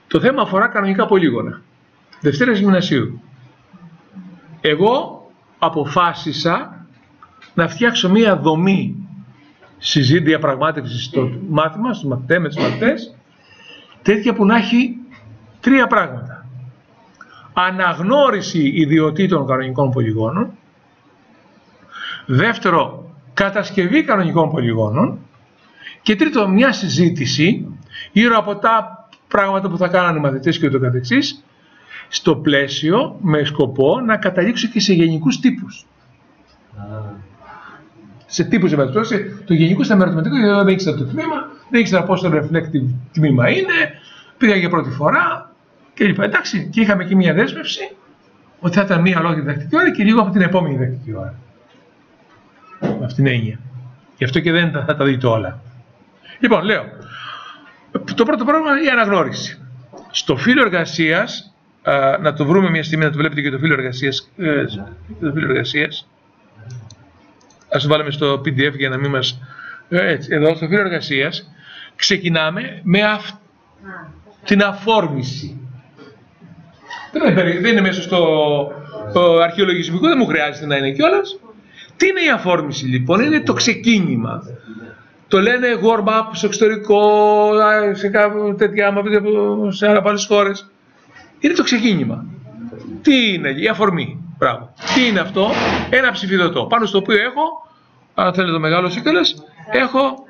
Το θέμα αφορά κανονικά πολύγωνα. Δευτέρας γυμνασίου. Εγώ αποφάσισα να φτιάξω μία δομή διαπραγμάτευσης στο μάθημα, στους μαθητές, με τους μαθητές, τέτοια που να έχει τρία πράγματα. Αναγνώριση ιδιωτήτων κανονικών πολυγώνων. Δεύτερο, κατασκευή κανονικών πολυγώνων. Και τρίτο, μια συζήτηση γύρω από τα πράγματα που θα κάνανε οι μαθητές και ούτω καθεξής, στο πλαίσιο, με σκοπό, να καταλήξω και σε γενικούς τύπους. Σε τύπους, το γενικού στα μερωτηματικό, γιατί δεν ήξερα το τμήμα, δεν ήξερα πόσο reflective τμήμα είναι, πήγα για πρώτη φορά κλπ. Εντάξει, και είχαμε και μια δέσμευση ότι θα ήταν μία ολόκληρη διδακτική ώρα και λίγο από την επόμενη διδακτική ώρα. Με αυτήν την έννοια. Γι' αυτό και δεν θα τα δείτε όλα. Λοιπόν, λέω, το πρώτο πράγμα είναι η αναγνώριση. Στο φύλλο εργασίας, να το βρούμε μια στιγμή, να το βλέπετε και το φύλλο εργασίας. Ας το βάλουμε στο PDF για να μην μας... Έτσι, εδώ στο φύλλο εργασίας ξεκινάμε με την αφόρμηση. Δεν είναι μέσα στο αρχαιολογισμικό, δεν μου χρειάζεται να είναι κιόλας. Τι είναι η αφόρμηση λοιπόν? Είναι το ξεκίνημα. Το λένε warm-up στο εξωτερικό, σε κάποια τέτοια, σε άλλες χώρες. Είναι το ξεκίνημα. Τι είναι η αφορμή? Μπράβο. Τι είναι αυτό? Ένα ψηφιδωτό, πάνω στο οποίο έχω, αν θέλετε το μεγάλο σύγκαλας, έχω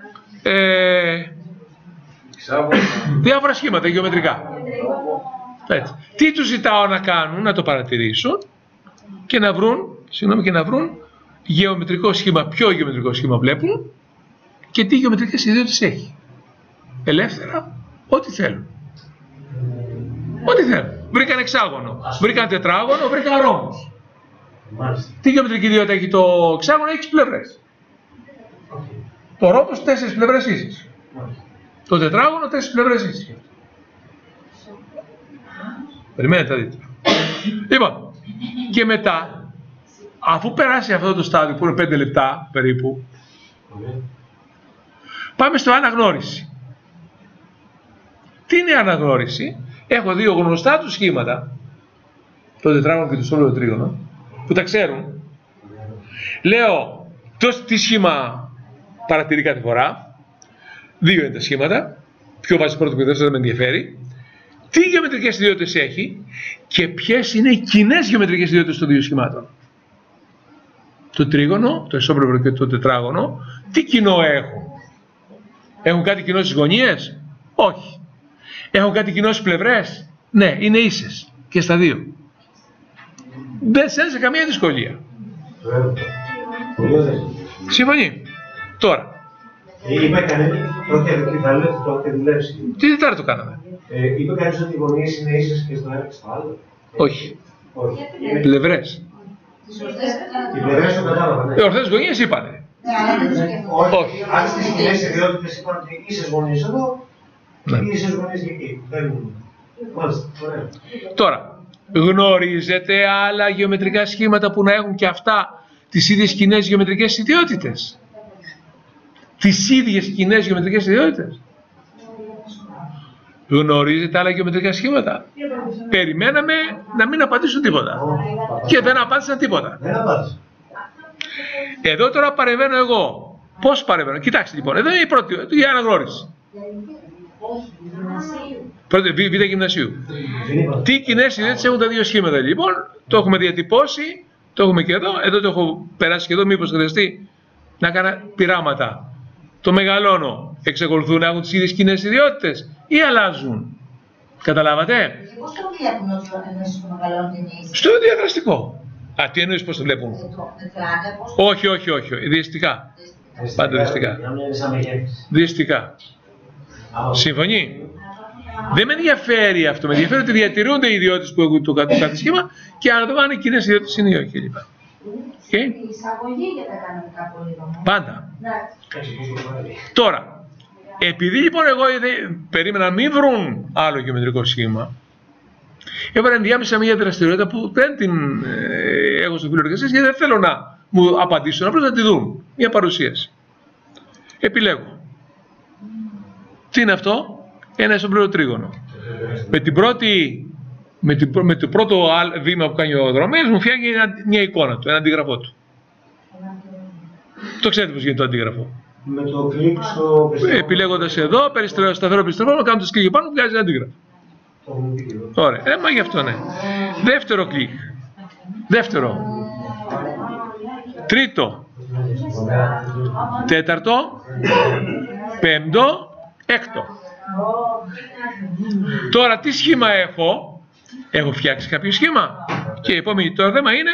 διάφορα σχήματα γεωμετρικά. Έτσι. Τι τους ζητάω να κάνουν? Να το παρατηρήσουν και να βρουν, γεωμετρικό σχήμα, ποιο γεωμετρικό σχήμα βλέπουν και τι γεωμετρικές ιδιότητες έχει. Ελεύθερα, ό,τι θέλουν. Ό,τι θέλουν. Βρήκαν εξάγωνο, βρήκαν τετράγωνο, βρήκαν ρόμβους. Τι γεωμετρική ιδιότητα έχει το εξάγωνο? Έχει πλευρές. Το ρόμβος 4 πλευρές ίσες. Το τετράγωνο 4 πλευρές ίσες. Περιμένετε να δείτε. Λοιπόν, και μετά, αφού περάσει αυτό το στάδιο που είναι 5 λεπτά περίπου, πάμε στο αναγνώριση. Τι είναι η αναγνώριση? Έχω δύο γνωστά του σχήματα, το τετράγωνο και το στόλο τρίγωνο, που τα ξέρουν. Λέω τι σχήμα παρατηρεί κάθε φορά. Δύο είναι τα σχήματα. Ποιο βάζει πρώτο και δεύτερο δεν με ενδιαφέρει. Τι γεωμετρικές ιδιότητες έχει και ποιες είναι οι κοινές γεωμετρικές ιδιότητες των δύο σχημάτων. Το τρίγωνο, το ισόπλευρο και το τετράγωνο, τι κοινό έχουν? Έχουν κάτι κοινό στις γωνίες? Όχι. Έχουν κάτι κοινό στις πλευρές? Ναι, είναι ίσες και στα δύο. Δεν σε καμία δυσκολία. Συμφωνεί. Τώρα. Είπε κανένα, πρώτη δουλεύση. Τι Τετάρτο κάναμε? Είπε κανείς ότι οι γωνίες είναι ίσες και στο ένα και στο άλλο? Όχι. Πλευρές. Οι πλευρές το κατάλαβα, ναι. Οι ορθές γωνίες είπανε. Όχι. Αν στις κοινές ιδιότητες είπαν ότι ίσες γωνίες εδώ, ίσες γωνίες και εκεί. Μάλιστα, ωραία. Τώρα, γνωρίζετε άλλα γεωμετρικά σχήματα που να έχουν και αυτά τις ίδιες κοινές γεωμετρικές ιδιότητες? Τις ίδιες κοινές γεωμετρικές ιδιότητες? Γνωρίζετε άλλα γεωμετρικά σχήματα? Περιμέναμε να μην απαντήσουν τίποτα. Και δεν απάντησαν τίποτα. Εδώ τώρα παρεμβαίνω εγώ. Πώς παρεμβαίνω? Κοιτάξτε λοιπόν, εδώ είναι η πρώτη, η αναγνώριση. Πρώτη, β' γυμνασίου. Τι κοινές ιδιότητες έχουν τα δύο σχήματα λοιπόν? Το έχουμε διατυπώσει, το έχουμε και εδώ. Εδώ το έχω περάσει και εδώ, μήπως χρειαστεί να κάνω πειράματα. Το μεγαλώνω. Εξακολουθούν να έχουν τις ίδιες κοινές ιδιότητες ή αλλάζουν? Καταλάβατε? Πώς το βλέπουν ότι εννοείς το μεγαλώνει την ίση? Στο διαδραστικό. Α, τι εννοείς πώς το βλέπουν? Όχι. Διαστικά. Πάντα διαστικά. Διαστικά. Συμφωνεί? Δεν με ενδιαφέρει αυτό. Με ενδιαφέρει ότι διατηρούνται οι ιδιότητες που έχουν το κάθε σχήμα και αν δω αν οι κοινές ιδιότητες είναι ή όχι κλπ. Η εισαγωγή για τα κανονικά πολύγωνα. Πάντα. Τώρα, επειδή λοιπόν εγώ περίμενα να μην βρουν άλλο γεωμετρικό σχήμα, έβαλα ενδιάμεσα μια δραστηριότητα που δεν την έχω στο φύλλο εργασίας γιατί δεν θέλω να μου απαντήσουν, απλώς να τη δουν. Μια παρουσίαση. Επιλέγω. Τι είναι αυτό? Ένα ισοπλευρο τρίγωνο. με το πρώτο βήμα που κάνει ο δρομέας μου φτιάχνει μια εικόνα του, ένα αντίγραφό του. Το ξέρετε πώς γίνεται το αντίγραφο. Με το κλικ στο περιστρέφον. Επιλέγοντας εδώ, σταθερό περιστρέφον, κάνω το κλικ πάνω, βγάζει ένα αντίγραφο. Ωραία, μα γι' αυτό ναι. Δεύτερο κλικ. Δεύτερο. Τρίτο. Τέταρτο. Πέμπτο. Έκτο. Τώρα τι σχήμα έχω. Έχω φτιάξει κάποιο σχήμα. Και επόμενη το θέμα είναι.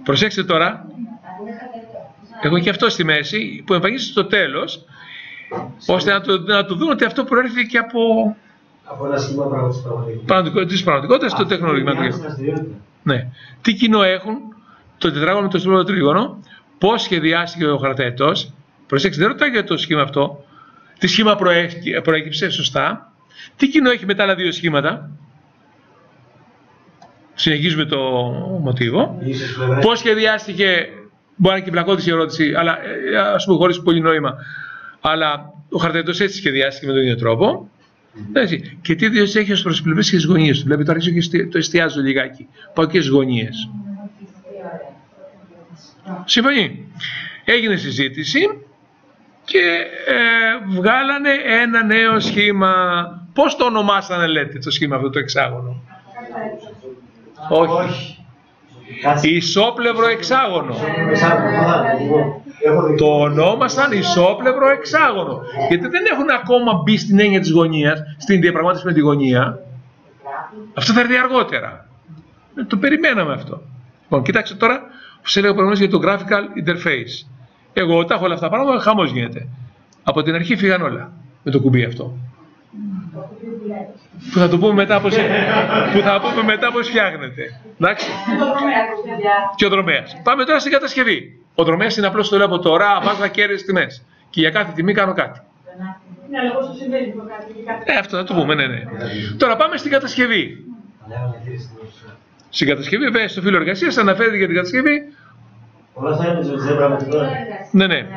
Προσέξτε τώρα. Έχω και αυτό στη μέση που εμφανίζεται στο τέλος, ώστε να το δουν ότι αυτό προέρχεται και από ένα σχήμα της πραγματικότητας στο τεχνολογικό. Ναι. Τι κοινό έχουν το τετράγωνο με το στρογγυλό τρίγωνο, πώς σχεδιάστηκε ο χαρταετός. Προσέξτε, δεν ρωτάω για το σχήμα αυτό. Τι σχήμα προέκυψε, σωστά. Τι κοινό έχει με τα άλλα δύο σχήματα. Συνεχίζουμε το μοτίβο. Πώς σχεδιάστηκε. Μπορεί να είναι και πλακώδης η ερώτηση, αλλά ας πούμε χωρίς πολύ νόημα. Αλλά ο χαρταετός έτσι σχεδιάστηκε με τον ίδιο τρόπο. Έτσι. Και τι ιδιότητες έχει ως προς τις πλευρές και τις γωνίες του. Βλέπετε, το αρχίζω και το εστιάζω λιγάκι. Πάω και στις γωνίες. Συμφωνεί. Έγινε συζήτηση και βγάλανε ένα νέο σχήμα. Πώς το ονομάσανε, λέτε, το σχήμα αυτό το εξάγωνο? Όχι. Ισόπλευρο εξάγωνο. Το ονόμασαν ισόπλευρο εξάγωνο. Γιατί δεν έχουν ακόμα μπει στην έννοια της γωνίας, στην διαπραγμάτευση με τη γωνία. Αυτό θα έρθει αργότερα. Το περιμέναμε αυτό. Λοιπόν, κοιτάξτε τώρα, σας έλεγα προηγουμένως για το graphical interface. Εγώ τα έχω όλα αυτά τα πράγματα, χαμός γίνεται. Από την αρχή φύγαν όλα με το κουμπί αυτό. Που θα το πούμε μετά πώς φτιάχνεται. Εντάξει. Και ο δρομέας. Πάμε τώρα στην κατασκευή. Ο δρομέας είναι απλώς, το λέω από τώρα, βάζα κέρδες τιμές. Και για κάθε τιμή κάνω κάτι. Αυτό θα το πούμε, ναι. Τώρα πάμε στην κατασκευή. Στην κατασκευή, βέβαια, στο φύλλο εργασίας αναφέρεται για την κατασκευή. Όλα αυτά είναι με ζέμπρα με την ώρα. Ναι.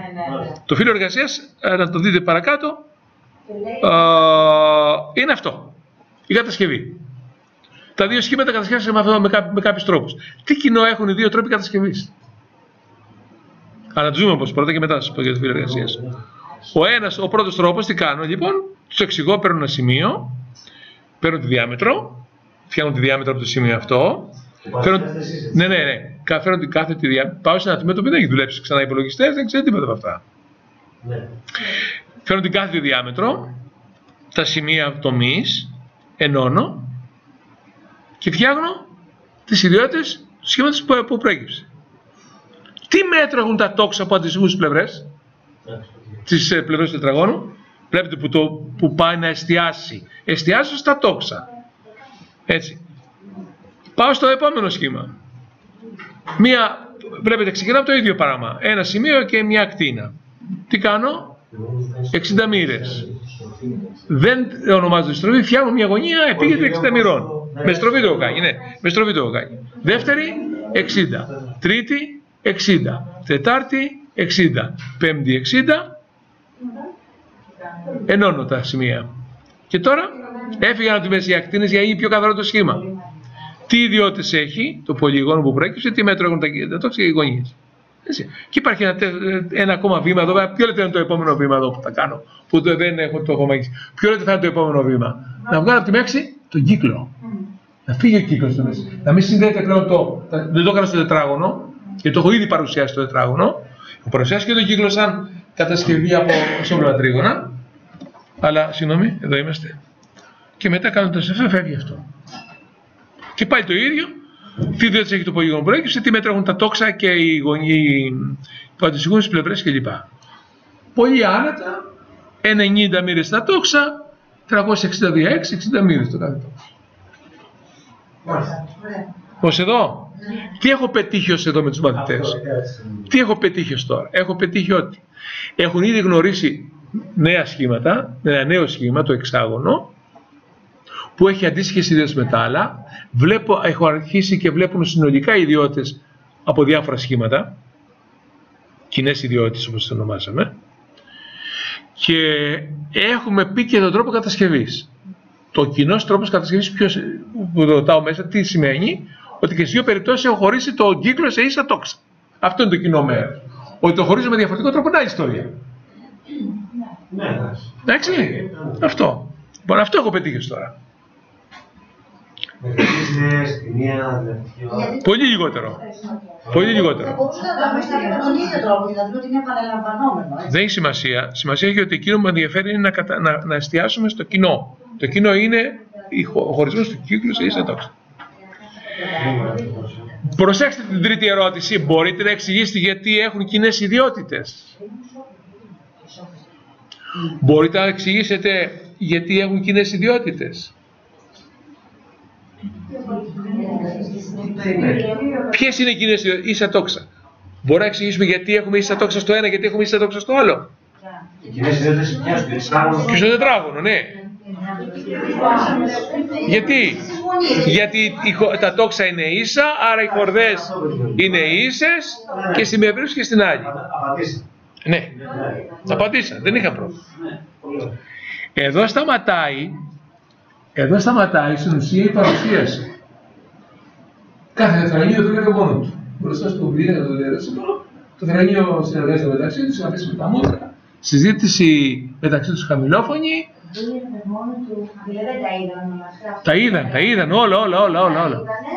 Το φύλλο εργασίας, να το δείτε παρακάτω, είναι αυτό. Η κατασκευή. Τα δύο σχήματα κατασκεύασαν με κάποιους τρόπους. Τι κοινό έχουν οι δύο τρόποι κατασκευής? Αλλά τους δούμε όπως πρώτα και μετά σας πω για το φύλλο εργασίας. Ο πρώτος τρόπος, τι κάνω λοιπόν? Τους εξηγώ, παίρνω ένα σημείο, παίρνω τη διάμετρο, φτιάχνω τη διάμετρο από το σημείο αυτό. Ναι. Φέρνω την κάθετη διάμετρο. Πάω σε ένα τμήμα το οποίο δεν έχει δουλέψει ξανά υπολογιστές, δεν ξέρω τίποτα από αυτά. Ναι. Φέρνω την κάθετη διάμετρο, τα σημεία τομής, ενώνω και φτιάχνω τις ιδιότητες του σχήματος που προέκυψε. Τι μέτρο έχουν τα τόξα από αντιστοιχούς πλευρές, τις πλευρές του τετραγώνου? Βλέπετε που πάει να εστιάσει. Εστιάζω στα τόξα. Έτσι. Πάω στο επόμενο σχήμα. Βλέπετε, ξεκινάω από το ίδιο πράγμα. Ένα σημείο και μια ακτίνα. Τι κάνω? 60 μοίρες. Δεν ονομάζω στροφή, φτιάχνω μια γωνία επίγεται 60 μοιρών. Με στροφή το έχω κάνει, ναι. Με στροφή το έχω κάνει. Δεύτερη, 60. Τρίτη, 60. Τετάρτη, 60. Πέμπτη, 60. Ενώνω τα σημεία. Και τώρα έφυγαν από τη μέση οι ακτίνες για να γίνει πιο καθαρό το σχήμα. Τι ιδιότητες έχει το πολύγωνο που προέκυψε, τι μέτρο έχουν τα τόξα και οι γωνίες. Και υπάρχει ένα ακόμα βήμα εδώ. Ποιο λέτε είναι το επόμενο βήμα εδώ που θα κάνω, που δεν έχω το ακόμα. Ποιο λέτε θα είναι το επόμενο βήμα? Να βγάλω από τη μέση τον κύκλο. Να φύγει ο κύκλος στο μέση. Να μην συνδέεται πλέον δεν το έκανα στο τετράγωνο, γιατί το έχω ήδη παρουσιάσει στο τετράγωνο. Έχω παρουσιάσει και τον κύκλο σαν κατασκευή από ισόπλευρα τρίγωνα. Αλλά συγγνώμη, εδώ είμαστε. Και μετά κάνοντας αυτό, φεύγει αυτό. Και πάλι το ίδιο. Τι ιδιότητες έχει το πολύγωνο που προέκυψε, τι μέτρα έχουν τα τόξα και οι γωνιοί που αντιστοιχούν στις πλευρές κλπ. Πολύ άνετα, 90 μοίρες στα τόξα, 362, 60 μοίρες το κάθε τόξο. Ως εδώ. Τι έχω πετύχει ως εδώ με τους μαθητές? Τι έχω πετύχει ως τώρα? Έχω πετύχει ότι έχουν ήδη γνωρίσει νέα σχήματα, ένα νέο σχήμα, το εξάγωνο, που έχει αντίστοιχες ιδιότητες με τα άλλα. Έχω αρχίσει και βλέπουν συνολικά ιδιότητες από διάφορα σχήματα, κοινές ιδιότητες όπως το ονομάσαμε, και έχουμε πει και τον τρόπο κατασκευής. Το κοινός τρόπος κατασκευής που ρωτάω μέσα, τι σημαίνει? Ότι και στις δύο περιπτώσεις έχω χωρίσει το κύκλο σε ίσα τόξα. Αυτό είναι το κοινό μέρος. Ότι το χωρίζω με διαφορετικό τρόπο είναι άλλη ιστορία. Εντάξει, αυτό. Λοιπόν, αυτό έχω πετύχει τώρα. Πολύ λιγότερο. Πολύ λιγότερο. Θα μπορούσε να το αφήσει με τον ίδιο τρόπο, δηλαδή ότι είναι επαναλαμβανόμενο. Δεν έχει σημασία. Σημασία έχει ότι εκείνο που με ενδιαφέρει είναι να εστιάσουμε στο κοινό. Το κοινό είναι ο χωρισμός του κύκλου σε ίσα τόξα. Προσέξτε την τρίτη ερώτηση. Μπορείτε να εξηγήσετε γιατί έχουν κοινές ιδιότητες? Μπορείτε να εξηγήσετε γιατί έχουν κοινές ιδιότητες? Ποιες είναι οι κοινές ιδιότητες? Ίσα τόξα. Μπορούμε να εξηγήσουμε γιατί έχουμε ίσα τόξα στο ένα, γιατί έχουμε ίσα τόξα στο άλλο? Οι κοινές ιδιότητες και στο τετράγωνο, ναι. Γιατί τα τόξα είναι ίσα, άρα οι χορδές είναι ίσες και στην μία περίπτωση και στην άλλη. Ναι, απαντήσα, δεν είχα πρόβλημα. Εδώ σταματάει στην ουσία η παρουσίαση. Κάθε τετραγωνίο το έκανε μόνο του. Μπροστά στο βιβλίο το διαδέσιμο, το τετραγωνίο συνεργάζεται μεταξύ του, συναντήσει με τα μούτρα, συζήτηση μεταξύ του χαμηλόφωνοι. Τα είδαν όλα.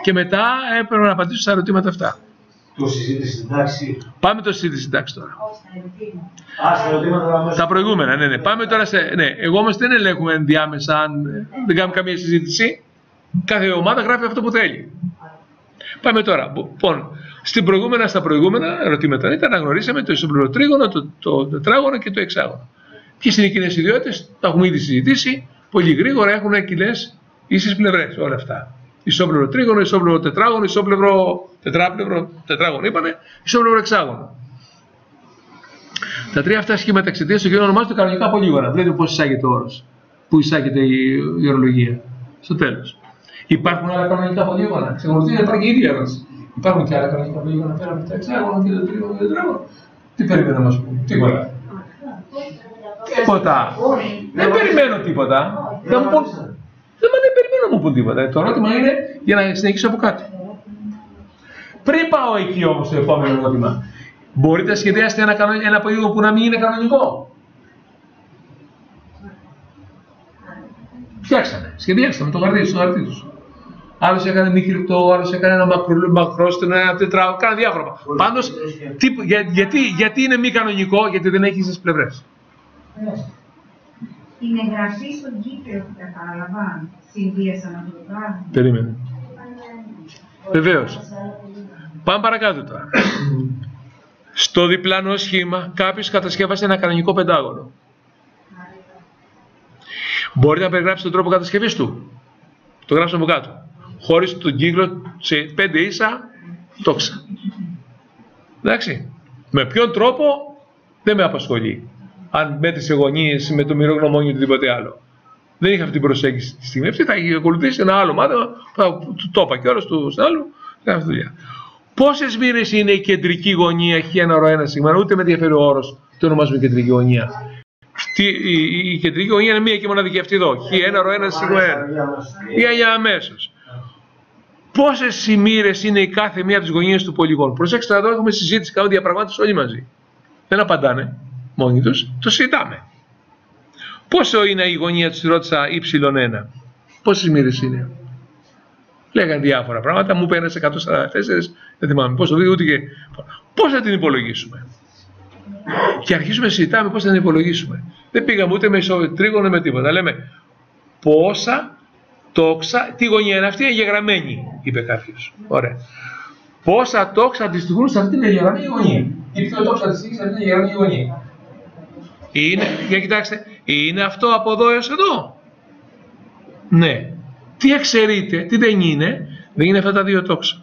Και μετά έπρεπε να απαντήσουν στα ερωτήματα αυτά. Το συζήτηση στην τάξη. Πάμε το συζήτηση στην τάξη τώρα. Στα ερωτήματα. Τα προηγούμενα, ναι. Πάμε τώρα σε. Ναι, εγώ όμως δεν ελέγχουμε ενδιάμεσα, αν δεν κάνουμε καμία συζήτηση. Κάθε ομάδα γράφει αυτό που θέλει. Πάμε τώρα. Λοιπόν, στα προηγούμενα ερωτήματα ήταν να γνωρίσαμε το ισοπληρωτρίγωνο, το τετράγωνο και το εξάγωνο. Ποιες είναι οι κοινές ιδιότητες? Τα έχουμε ήδη συζητήσει. Πολύ γρήγορα έχουν κοινές ίσες πλευρές όλα αυτά. Ισόπλευρο τρίγωνο, ισόπλευρο τετράγωνο, ισόπλευρο τετράπλευρο τετράγωνο είπανε, ισόπλευρο εξάγωνο. Τα τρία αυτά σχήματα εξαιτίας του κοινού ονομάζονται κανονικά πολύγωνα. Βλέπετε πώς εισάγεται ο όρος. Πού εισάγεται η ορολογία. Στο τέλος. Υπάρχουν άλλα κανονικά πολύγωνα? Εξακολουθεί να υπάρχει η ίδια ερώτηση. Υπάρχουν και άλλα κανονικά πολύγωνα πέρα από τα εξάγωνα και το τρίγωνο και το τετράγωνο? Τι περιμένουν να μας πούν? Τίποτα. Τίποτα. Δεν περιμένω τίποτα. Δεν περιμένω να μου πούν τίποτα. Το ερώτημα είναι για να συνεχίσω από κάτω. Πριν πάω εκεί όμως το επόμενο ερώτημα, μπορείτε να σχεδιάσετε ένα πολύγωνο που να μην είναι κανονικό? Φτιάξανε, σχεδιάσανε το χαρτί στο χαρτί τους. Άλλος έκανε μικρό, άλλος έκανε ένα μακρόστενο, ένα τετράγωνο, κάνα διάφορα. Πάντως, γιατί είναι μη κανονικό? Γιατί δεν έχει στις πλευρές. Την εγγραφή στον κύκλο που τα παραλαμβάνει, συνδύασαν να το κάνουν. Περίμενε. Βεβαίως. Πάμε παρακάτω τώρα. Στο διπλανό σχήμα κάποιος κατασκεύασε ένα κανονικό πεντάγωνο. Μπορείτε να περιγράψετε τον τρόπο κατασκευής του? Το γράψαμε από κάτω. Χωρίς τον κύκλο σε 5 ίσα τόξα. Εντάξει. Με ποιον τρόπο δεν με απασχολεί. Αν μέτρησε γωνίες με το μοιρό γνωμόνιο ή οτιδήποτε άλλο. Δεν είχα αυτή την προσέγγιση τη στιγμή αυτή. Θα ακολουθήσει ένα άλλο μάθημα. Το είπα και όλος του άλλου. Κάνει αυτή τη δουλειά. Πόσες μοίρες είναι η κεντρική γωνία χ1 σίγμα? Ούτε με ενδιαφέρει ο όρος. Το ονομάζουμε κεντρική γωνία. Η κεντρική γωνία είναι μία και μοναδική αυτή εδώ. χ1 σίγμα 1. Για αμέσως. Πόσες μοίρες είναι η κάθε μία από τις γωνίες του πολυγώνου? Προσέξτε, εδώ έχουμε συζήτηση, κάνουμε διαπραγμάτευση όλοι μαζί. Δεν απαντάνε μόνοι τους, το συζητάμε. Πόσο είναι η γωνία της ρώτησα y1? Πόσες μοίρες είναι? Λέγανε διάφορα πράγματα, μου πέρασε 144, δεν θυμάμαι πώς το δει ούτε και. Πώς θα την υπολογίσουμε? Και αρχίζουμε να συζητάμε πώς θα την υπολογίσουμε. Δεν πήγαμε ούτε με ισοτρίγωνο με τίποτα. Λέμε πόσα τόξα, τι γωνία είναι αυτή? Είναι εγγεγραμμένη, είπε κάποιος. Ωραία. Πόσα τόξα αντιστοιχούν σε αυτή την εγγεγραμμένη γωνία? Ή ποιο τόξα αντιστοιχεί σε αυτή την εγγεγραμμένη γωνία? Είναι, για κοιτάξτε, είναι αυτό από εδώ έως εδώ? Ναι. Τι εξαιρείται, τι δεν είναι? Δεν είναι αυτά τα δύο τόξα.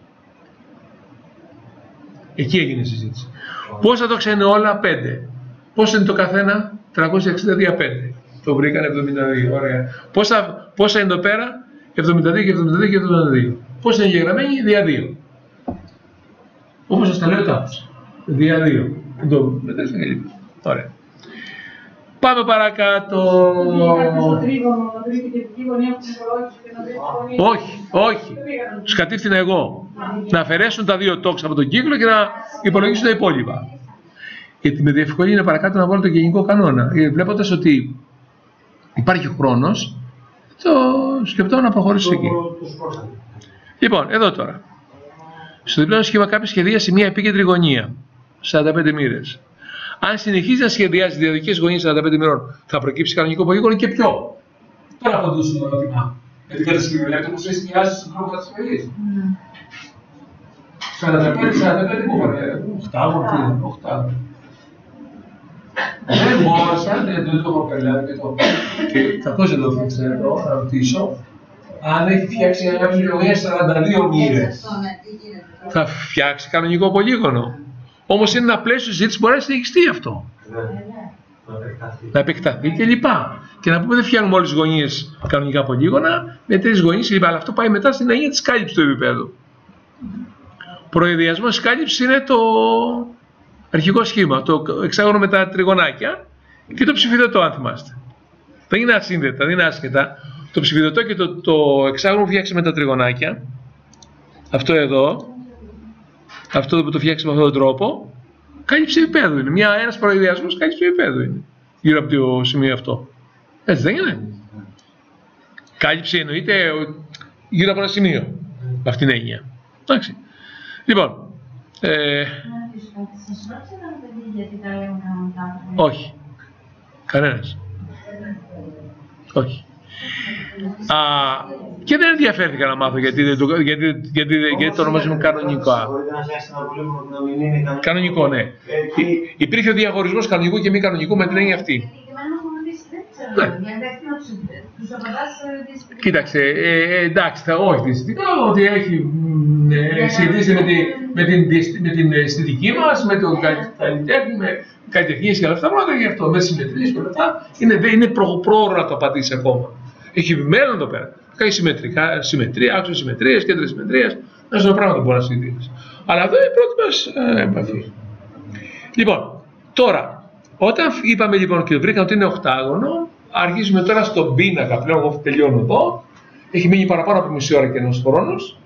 Εκεί έγινε η συζήτηση. Πόσα τόξα είναι όλα? 5. Πόσα είναι το καθένα? 360 δια 5. Το βρήκαν 72. Ωραία. Πόσα είναι εδώ πέρα? 72 και 72 και 72. Πόσα είναι εγγεγραμμένη? Δια 2. Όπως σας τα λέω τάφος. Δια 2. Το μετρήσαμε και λίγο. Ωραία. Πάμε παρακάτω. Όχι, όχι. Τους κατήφθηνα εγώ. Να αφαιρέσουν τα 2 τόξα από τον κύκλο και να υπολογίσουν τα υπόλοιπα. Γιατί με διευκολύνει παρακάτω να βάλω το γενικό κανόνα. Βλέποντας ότι υπάρχει χρόνος, το σκεπτόμουν να προχωρήσω εκεί. Λοιπόν, εδώ τώρα. Στο διπλάνο σχήμα κάποιο σχεδίασε μια επίκεντρη γωνία, 45 μοίρες. Αν συνεχίζει να σχεδιάζει διαδοχικές γωνίες 45 μοίρων, θα προκύψει κανονικό πολύγωνο και ποιο. Τώρα απαντούσαμε το ερώτημα. Με την κατασκευή, βλέπετε πώς εστιάζει στον τρόπο κατασκευής. 45 που είπαμε, 8. Δεν μπόρεσα, δεν το έχω περιλάβει και θα πώς εδώ ξέρω, να ρωτήσω, αν έχει φτιάξει κάποιο γωνία 42 μοίρες, θα φτιάξει κανονικό πολύγωνο. Όμως είναι ένα πλαίσιο συζήτηση που μπορεί να συνεχιστεί αυτό. Να επεκταθεί κλπ. Και να πούμε δεν φτιάχνουμε όλες τις γωνίες κανονικά πολύγωνα, με 3 γωνίες κλπ. Αλλά αυτό πάει μετά στην έννοια της κάλυψης του επίπεδου. Προεδιασμός της κάλυψης είναι το αρχικό σχήμα, το εξάγωνο με τα τριγωνάκια και το ψηφιδωτό, αν θυμάστε. Δεν είναι ασύνδετα, δεν είναι άσχετα. Το ψηφιδωτό και το εξάγωνο που φτιάξει με τα τριγωνάκια, αυτό εδώ, αυτό που το φτιάξει με αυτόν τον τρόπο, κάλυψη επίπεδου είναι. Ένας προεδιασμός κάλυψη επίπεδου είναι γύρω από το σημείο αυτό. Έτσι δεν είναι? Κάλυψη εννοείται γύρω από ένα σημείο, με αυτήν την έννοια. Εντάξει. Λοιπόν, όχι. Κανένας. Όχι. Και δεν ενδιαφέρθηκα να μάθω γιατί το ονομάζουμε κανονικά. Κανονικό, ναι. Υπήρχε ο διαχωρισμός κανονικού και μη κανονικού με την έννοια αυτή. Κοίταξε, εντάξει, όχι διαισθητικά, ότι έχει σχετίσει με την αισθητική μας, με τον καλλιτέχνη, με καλλιτεχνίες και όλα αυτά, μόνο γι' αυτό, με συμμετρίες και όλα αυτά, είναι πρόωρο να το απαντήσει ακόμα. Έχει μέλλον εδώ πέρα. Κάνει συμμετρία, άξονες συμμετρίες, κέντρα συμμετρίας, ένα σωρό πράγματα μπορεί να συζητήσει. Αλλά αυτό είναι η πρώτη μας επαφή. Λοιπόν, τώρα, όταν είπαμε λοιπόν και βρήκαμε ότι είναι οκτάγωνο, αρχίζουμε τώρα στον πίνακα. Πλέον εγώ τελειώνω εδώ. Έχει μείνει παραπάνω από μισή ώρα και ένας χρόνος.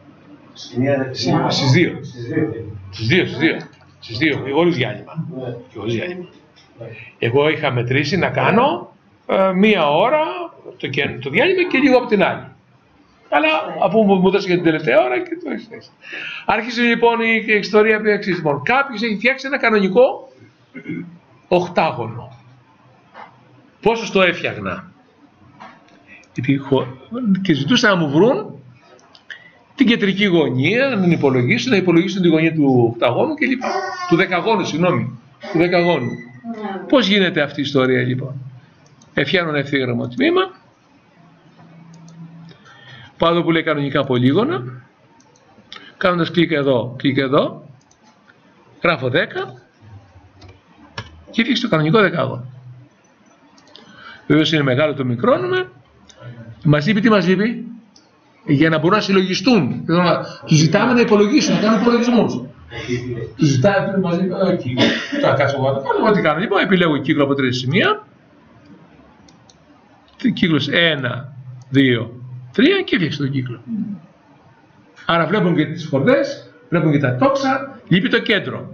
Στις 2. Χωρίς διάλειμμα. Εγώ είχα μετρήσει να κάνω 1 ώρα το διάλειμμα και λίγο από την άλλη. Αλλά αφού μου δώσει για την τελευταία ώρα και το έχει θέσει. Άρχισε λοιπόν η ιστορία που εξής. Κάποιος έχει φτιάξει ένα κανονικό οκτάγωνο. Πόσο το έφτιαχνα? Και ζητούσαν να μου βρουν την κεντρική γωνία, να την υπολογίσουν, τη γωνία του οκταγώνου και λοιπά. Του δεκαγώνου, συγγνώμη. Του δεκαγώνου. Πώς γίνεται αυτή η ιστορία λοιπόν? Φτιάχνω ένα ευθύγραμμο τμήμα. Πάω εδώ που λέει κανονικά πολύγωνα. Κάνοντας κλικ εδώ. Γράφω 10. Και έφτιαξε το κανονικό δεκάγωνο. Βεβαίως είναι μεγάλο το μικρόνουμε. Μας λείπει, τι μας λείπει? Για να μπορούν να συλλογιστούν. Τους ζητάμε να υπολογίσουν, να κάνουν υπολογισμούς. Τους ζητάμε, μας λείπει, εκεί. Τώρα κάτσω εγώ να κάνω, ό,τι κάνω. Λοιπόν, επιλέγω κύκλο από 3 σημεία. Κύκλος 1, 2, 3 και έφτιαξε τον κύκλο. Άρα βλέπουν και τις χορδές, βλέπουν και τα τόξα, λείπει το κέντρο.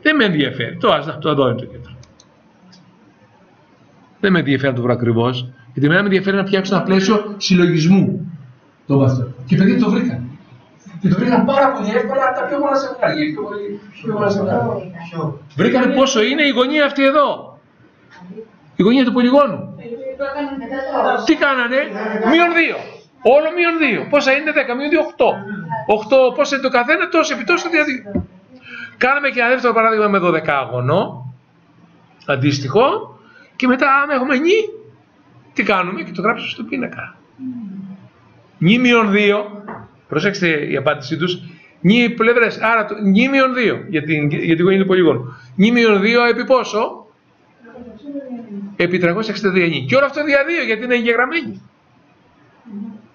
Δεν με ενδιαφέρει. Το εδώ είναι το κέντρο. Δεν με ενδιαφέρει να το βρω ακριβώς, γιατί εμένα με ενδιαφέρει να φτιάξω ένα πλαίσιο συλλογισμού. Και παιδιά το βρήκαν. Και το βρήκαν πάρα πολύ εύκολα από τα πιο πολλά ζευγάρια. Βρήκανε πόσο είναι η γωνία αυτή εδώ. Η γωνία του πολυγώνου. Τι κάνανε? -2. Όλο -2. Πόσα είναι? 10, -2, 8. Πόσα είναι το καθένα? Τόσο επί τόσο διαδίκτυο. Κάναμε και ένα δεύτερο παράδειγμα με 12άγωνο. Αντίστοιχο. Και μετά, άμα έχουμε νη, τι κάνουμε? Και το γράψουμε στο πίνακα. Νη -2. Προσέξτε η απάντησή τους. Νη πλευρές. Άρα νη -2 για τη γωνία του πολυγώνου. Νη -2 επί πόσο? Επί 362 νη. Και όλο αυτό δια 2 γιατί είναι εγγεγραμμένοι.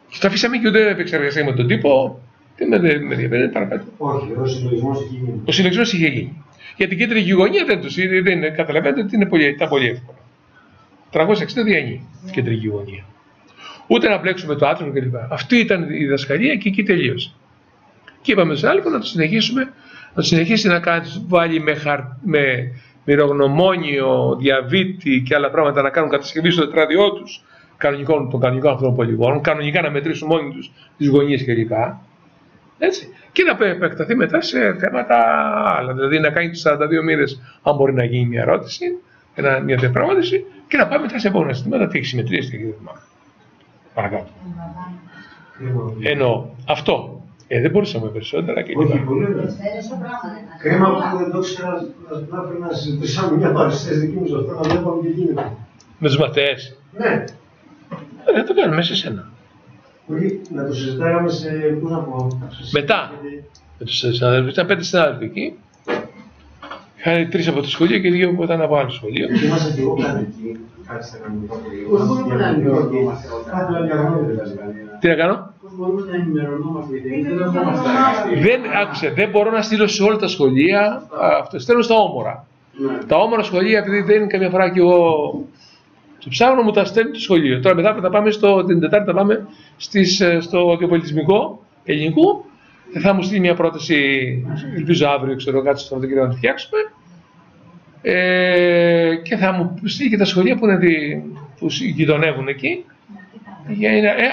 Και το αφήσαμε και ούτε επεξεργασίας με τον τύπο. Δεν με ενδιαφέρει παρακάτω. Όχι, ο συλλογισμός είχε γίνει. Ο συλλογισμός είχε γίνει. Για την κεντρική γωνία δεν τους καταλαβαίνετε ότι ήταν πολύ εύκολο. 360 διανύει η κεντρική γωνία. Ούτε να μπλέξουμε το άτομο κλπ. Αυτή ήταν η διδασκαλία και εκεί τελείωσε. Και είπαμε σε άλλο να το συνεχίσουμε, να το συνεχίσει να κάνει, βάλει με μυρογνωμόνιο, διαβήτη και άλλα πράγματα να κάνουν κατασκευή στο τετράδιό του των κανονικών αυτών πολυγώνων, κανονικά να μετρήσουν μόνοι του τι γωνίες κλπ. Έτσι. Και να επεκταθεί μετά σε θέματα άλλα. Δηλαδή να κάνει τις 42 μοίρες, αν μπορεί να γίνει μια ερώτηση, μια διαπραγμάτευση, και να πάμε μετά σε επόμενα συστήματα, τι έχει συμμετρήσει και δεν παρακάτω. Εννοώ αυτό. Δεν μπορούσαμε περισσότερα και όχι, πολύ ωραία. Κρίμα που δεν το ήξερα να πρέπει να συζητήσαμε μια παρουσίαση δική μου σε αυτό, να βλέπαμε τι γίνεται. Με τους μαθητές. Ναι. Δεν το κάνουμε σε σένα. Όχι, να το συζητάγαμε σε, πώς να πω. Μετά. Με τους συναδέλφους, ήταν 5 συνάδελφοι εκεί. Είχαν 3 από το σχολείο και 2 που ήταν από άλλο σχολείο. Είμαστε και εγώ κάτι εκεί. Κάτι στα κανονικά. Τι να κάνω? Δεν μπορώ να στείλω σε όλα τα σχολεία. Στέλνω στα όμορα. Τα όμορα σχολεία, επειδή δεν είναι καμιά φορά και εγώ το ψάχνω, μου τα στέλνει το σχολείο. Τώρα μετά θα πάμε την Τετάρτη, θα πάμε στο διαπολιτισμικό ελληνικού. Θα μου στείλει μια πρόταση, ελπίζω αύριο, ξέρω κάτι στο Σαββατοκύριακο να τη φτιάξουμε. Και θα μου στείλει και τα σχολεία που γειτονεύουν εκεί.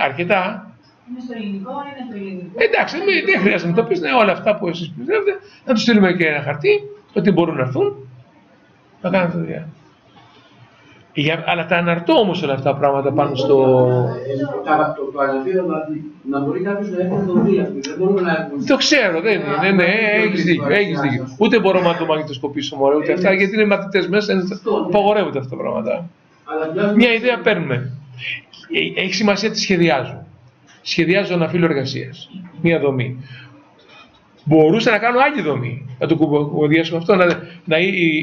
Αρκετά. Είναι στο ελληνικό, είναι στο ελληνικό. Εντάξει, δεν χρειάζεται να το πεις, όλα αυτά που εσείς πιστεύετε, να τους στείλουμε και ένα χαρτί, ότι μπορούν να έρθουν, να κάνουν τη δουλειά. Αλλά τα αναρτώ όμως όλα αυτά τα πράγματα πάνω στο... Το αναρτήρω να μπορεί κάποιος να έχει δομία. Το ξέρω, δεν είναι, ναι, έχεις δίκιο. Ούτε μπορώ να το μαγνητοσκοπήσω μωρέ, ούτε αυτά, γιατί είναι μαθητές μέσα, απαγορεύονται αυτά τα πράγματα. Μια ιδέα παίρνουμε. Έχει σημασία τι σχεδιάζω. Σχεδιάζω ένα φύλλο εργασίας, μία δομή. Μπορούσα να κάνω άλλη δομή, να το κουβεντιάσουμε αυτό,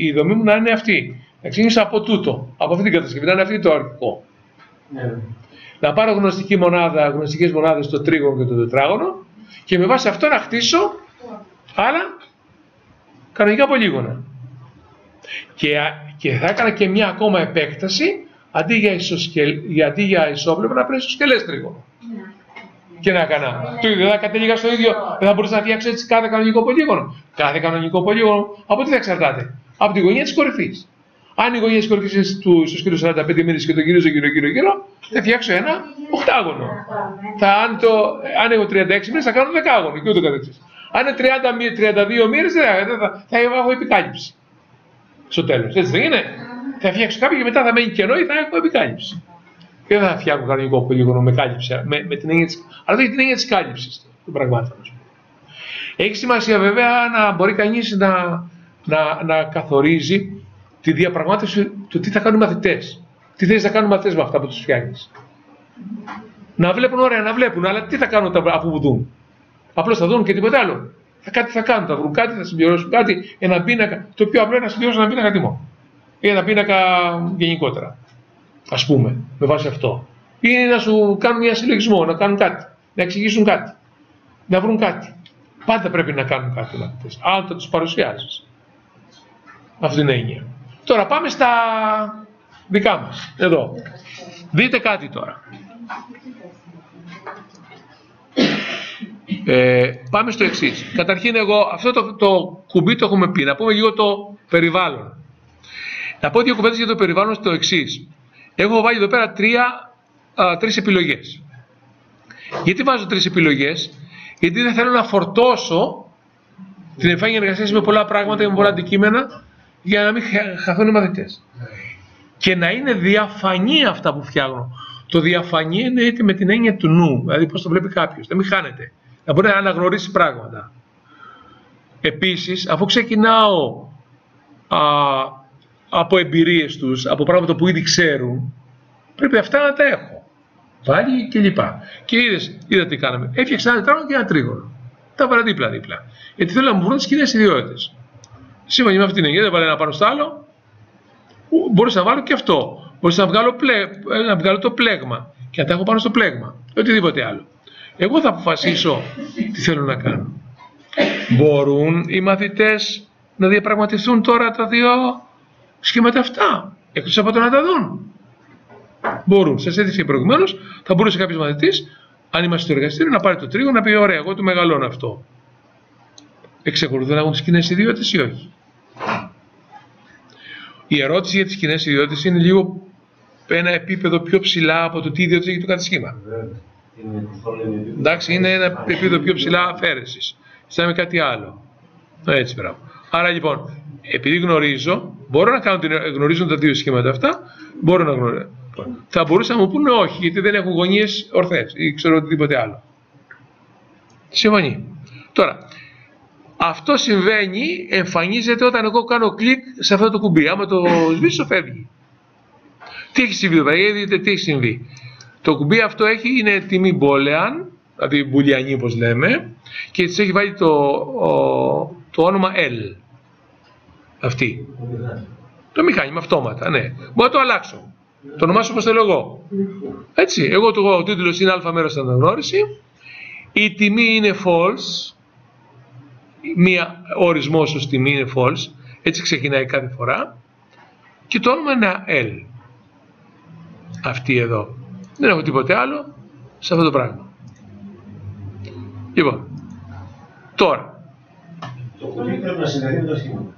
η δομή μου να είναι αυτή. Να ξεκινήσω από τούτο, από αυτή την κατασκευή, να είναι αυτή το αρχικό. Να πάρω γνωστικές μονάδες το τρίγωνο και το τετράγωνο και με βάση αυτό να χτίσω άλλα κανονικά πολύγωνα. Και θα έκανα και μια ακόμα επέκταση, αντί για ισόπλευρο να πρέπει ισοσκελές τρίγωνο. Και να έκανα. Δεν θα κατέληγα στο ίδιο, δεν θα μπορούσα να φτιάξω έτσι κάθε κανονικό πολύγωνο. Κάθε κανονικό πολύγωνο από τι θα εξαρτάται? Από τη γωνία της κορυφής. Αν η γωνία της κορυφής είναι του ισοσκελού 45 μοίρες και το γυρίζω γύρω, θα φτιάξω ένα οκτάγωνο. Αν έχω 36 μοίρες θα κάνω δεκάγωνο και ούτω καθεξής. Αν είναι 32 μοίρες θα έχω επικάλυψη. Στο τέλος. Έτσι δεν είναι? Θα φτιάξω κάποιο και μετά θα μένει κενό ή θα έχω επικάλυψη. Και δεν θα φτιάχνω κανονικό πολύγωνο με κάλυψη, με την έννοια της, αλλά δεν έχει την έννοια της κάλυψης των πραγμάτων. Έχει σημασία βέβαια να μπορεί κανείς να καθορίζει τη διαπραγμάτευση του τι θα κάνουν οι μαθητές. Τι θέλεις να κάνουν οι μαθητές με αυτά που τους φτιάχνεις. Να βλέπουν, ωραία, να βλέπουν, αλλά τι θα κάνουν αφού δουν? Απλώς θα δουν και τίποτα άλλο. Κάτι θα κάνουν, θα βρουν κάτι, θα συμπληρώσουν κάτι, ένα πίνακα. Το πιο απλό είναι να συμπληρώσουν ένα πίνακα τιμό. Ή ένα πίνακα γενικότερα. Ας πούμε, με βάση αυτό. Ή να σου κάνουν μια συλλογισμό, να κάνουν κάτι, να εξηγήσουν κάτι, να βρουν κάτι. Πάντα πρέπει να κάνουν κάτι οι μαθητές, αν θα τους παρουσιάζεις. Αυτή είναι η έννοια. Τώρα πάμε στα δικά μας. Εδώ. Δείτε κάτι τώρα. Πάμε στο εξής. Καταρχήν αυτό το κουμπί το έχουμε πει. Να πούμε λίγο το περιβάλλον. Να πω 2 κουβέντες για το περιβάλλον στο εξής. Έχω βάλει εδώ πέρα 3 επιλογές. Γιατί βάζω 3 επιλογές? Γιατί δεν θέλω να φορτώσω την εμφάνιση εργασίας με πολλά πράγματα και με πολλά αντικείμενα για να μην χαθούν οι μαθητές. Και να είναι διαφανή αυτά που φτιάχνω. Το διαφανή είναι με την έννοια του νου, δηλαδή πώς το βλέπει κάποιος, να μην χάνεται, να μπορεί να αναγνωρίσει πράγματα. Επίσης, αφού ξεκινάω από εμπειρίες τους, από πράγματα που ήδη ξέρουν, πρέπει αυτά να τα έχω. Βάλει και λοιπά. Και είδα τι κάναμε. Έφτιαξα ένα τετράγωνο και ένα τρίγωνο. Τα βάλα δίπλα-δίπλα. Γιατί θέλω να μου βρουν τις κοινές ιδιότητες. Σύμφωνα με αυτή την έννοια, δεν βάλω ένα πάνω στο άλλο. Μπορούσα να βάλω και αυτό. Μπορούσα να βγάλω το πλέγμα και να τα έχω πάνω στο πλέγμα. Οτιδήποτε άλλο. Εγώ θα αποφασίσω τι θέλω να κάνω. Μπορούν οι μαθητές να διαπραγματευτούν τώρα τα 2 σχήματα αυτά, εκτός από το να τα δουν? Μπορούν. Σας έδειξε προηγουμένως, θα μπορούσε κάποιος μαθητής, αν είμαστε στο εργαστήριο, να πάρει το τρίγωνο να πει: ωραία, εγώ το μεγαλώνω αυτό. Εξακολουθούν να έχουν τις κοινές ιδιότητες ή όχι? Η ερώτηση για τις κοινές ιδιότητες είναι λίγο ένα επίπεδο πιο ψηλά από το τι ιδιότητες έχει το κατασχήμα. Εντάξει, είναι ένα επίπεδο πιο ψηλά αφαίρεσης. Σαν με κάτι άλλο. Έτσι, μπράβο. Άρα λοιπόν, επειδή γνωρίζω, μπορώ να κάνω γνωρίζουν τα δύο σχήματα αυτά, μπορώ να γνωρίζω. Θα μπορούσαν να μου πούνε όχι, γιατί δεν έχουν γωνίες ορθές ή ξέρω οτιδήποτε άλλο. Συμφωνεί. Τώρα, αυτό συμβαίνει, εμφανίζεται όταν εγώ κάνω κλικ σε αυτό το κουμπί. Άμα το σβήσω, φεύγει. Τι έχει συμβεί εδώ πέρα, δείτε τι έχει συμβεί. Το κουμπί αυτό είναι τιμή boolean, δηλαδή μπουλιανή όπως λέμε, και της έχει βάλει το όνομα L. Αυτή. Το μηχάνημα αυτόματα, ναι. Μπορώ να το αλλάξω. Το ονομάσω όπως θέλω εγώ. Έτσι, εγώ ο τίτλος είναι α μέρος αναγνώριση. Η τιμή είναι false. Μία ορισμός ως τιμή είναι false. Έτσι ξεκινάει κάθε φορά. Και το όνομα είναι L. Αυτή εδώ. Δεν έχω τίποτε άλλο σε αυτό το πράγμα. Λοιπόν, τώρα. Το κουμπί πρέπει να συνδεθεί με τα σχήματα.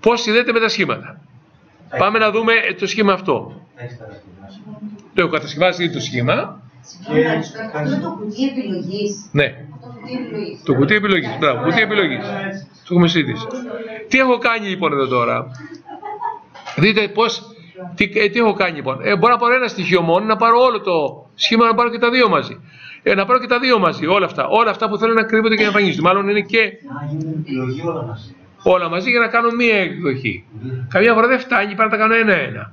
Πώς συνδέεται με τα σχήματα? Πάμε να δούμε το σχήμα αυτό. Το έχω κατασκευάσει ήδη το σχήμα. Αυτό είναι το κουτί επιλογής. Ναι. Το κουτί επιλογής. Μπράβο, κουτί επιλογής. Το έχουμε συζητήσει. Τι έχω κάνει λοιπόν εδώ τώρα? Δείτε πώς. Τι έχω κάνει λοιπόν? Μπορώ να πάρω ένα στοιχείο μόνο, να πάρω όλο το σχήμα, να πάρω και τα δύο μαζί. Να πάρω και τα δύο μαζί, όλα αυτά. Όλα αυτά που θέλω να κρύβονται και να εμφανίζονται. Μάλλον είναι και. Επιλογή όλα μαζί. Όλα μαζί για να κάνω μία εκδοχή. Καμιά φορά δεν φτάνει, πρέπει να τα κάνω ένα-ένα.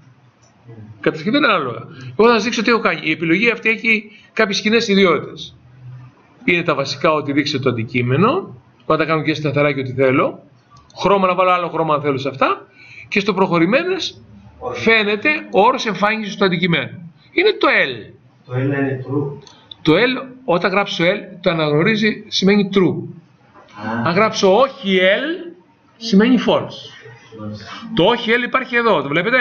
Κατασκευή είναι ανάλογα. Εγώ θα σας δείξω τι έχω κάνει. Η επιλογή αυτή έχει κάποιες κοινές ιδιότητες. Είναι τα βασικά ότι δείξετε το αντικείμενο. Μπορώ να τα κάνω και σταθερά και ό,τι θέλω. Χρώμα να βάλω άλλο χρώμα αν θέλω σε αυτά. Και στο προχωρημένες φαίνεται ο όρος εμφάνισης του αντικειμένου. Είναι το L. Το L είναι true. Το L, όταν γράψω L, το αναγνωρίζει σημαίνει true. Αν γράψω όχι L, σημαίνει false. Το όχι L υπάρχει εδώ, το βλέπετε?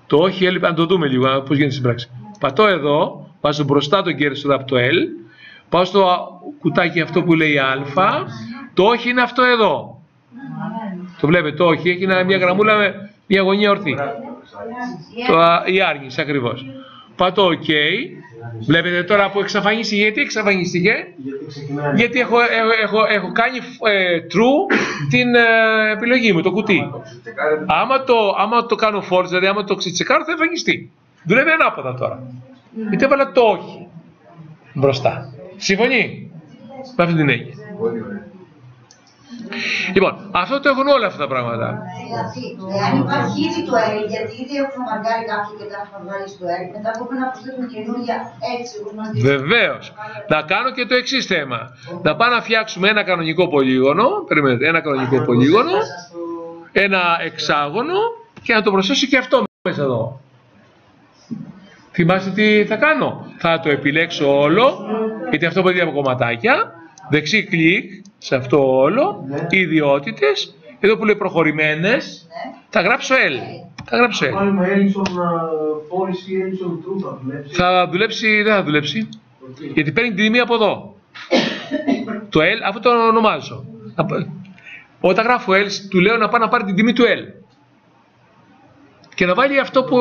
Το όχι L, αν το δούμε λίγο, πώς γίνεται στην πράξη. Πατώ εδώ, βάζω μπροστά τον cursor από το L, πάω στο κουτάκι αυτό που λέει α, το όχι είναι αυτό εδώ. Το βλέπετε, το όχι, έχει μια γραμμούλα με μια γωνία ορθή. Η άργηση ακριβώς. Πατώ OK. Βλέπετε τώρα που εξαφανίστηκε. Γιατί εξαφανίστηκε? Γιατί έχω κάνει true την επιλογή μου, το κουτί. Άμα το κάνω false, δηλαδή άμα το ξετσεκάρω, θα εμφανιστεί. Δουλεύει ανάποδα τώρα. Γιατί έβαλα το όχι μπροστά. Συμφωνεί με αυτή την έννοια? Λοιπόν, αυτό το έχουν όλα αυτά τα πράγματα. Δηλαδή, εάν υπάρχει ήδη το L, γιατί ήδη έχουμε μαρκάρει κάποιο και τα έχουμε βάλει στο L, μετά μπορούμε να προσθέτουμε καινούργια έτσι όπως μας δείχνει. Βεβαίως. Να κάνω και το εξής θέμα. Να πάω να φτιάξουμε ένα κανονικό πολύγωνο, περιμένετε, ένα κανονικό πολύγωνο, ένα εξάγωνο και να το προσθέσω και αυτό μέσα εδώ. Θυμάστε τι θα κάνω? Θα το επιλέξω όλο, γιατί αυτό μπορεί από κομματάκια, δεξί κλικ, σε αυτό όλο, ιδιότητες, εδώ που λέει προχωρημένες, θα γράψω L. Θα γράψω L. Θα δουλέψει, δεν θα δουλέψει, γιατί παίρνει την τιμή από εδώ. Το L, αυτό το ονομάζω. Όταν γράφω L, του λέω να πάει να πάρει την τιμή του L. Και να βάλει αυτό που...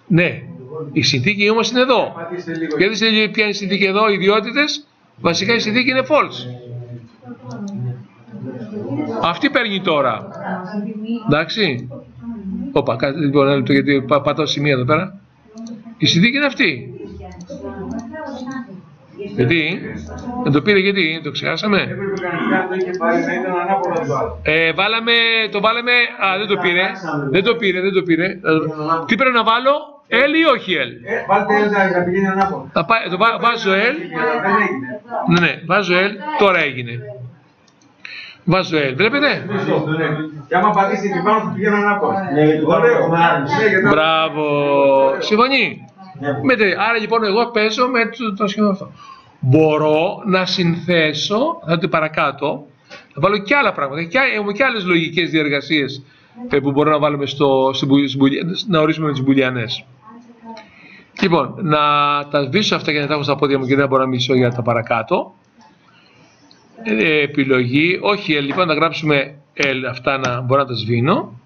Ναι, η συνθήκη όμως είναι εδώ. Γιατί ποια είναι η συνθήκη εδώ, οι ιδιότητες, βασικά η συνθήκη είναι false. Αυτή παίρνει τώρα. Εντάξει. Όπα, λοιπόν, γιατί πατάω σημεία εδώ πέρα. Η συνθήκη είναι αυτή. Γιατί, δεν το πήρε γιατί, το ξεχάσαμε. Το βάλαμε, δεν το πήρε, δεν το πήρε. Τι πρέπει να βάλω, L ή όχι L? Βάλτε L να πηγαίνει ανάποδα. Βάζω L. Ναι, βάζω L, τώρα έγινε. Βάζω L, βλέπετε. Και άμα πατήσετε εκεί πάνω θα πηγαίνει ανάποδα. Μπράβο, συμφωνεί. Άρα λοιπόν εγώ παίζω με το σχήμα αυτό. Μπορώ να συνθέσω, θα το παρακάτω, να βάλω και άλλα πράγματα. Έχουμε και άλλες λογικές διεργασίες που μπορούμε να βάλουμε να ορίσουμε με τις μπουλιανές. Λοιπόν, να τα σβήσω αυτά και να τα έχω στα πόδια μου και δεν μπορώ να μιλήσω για τα παρακάτω. Επιλογή, όχι L, λοιπόν, να γράψουμε L, αυτά να μπορώ να τα σβήνω.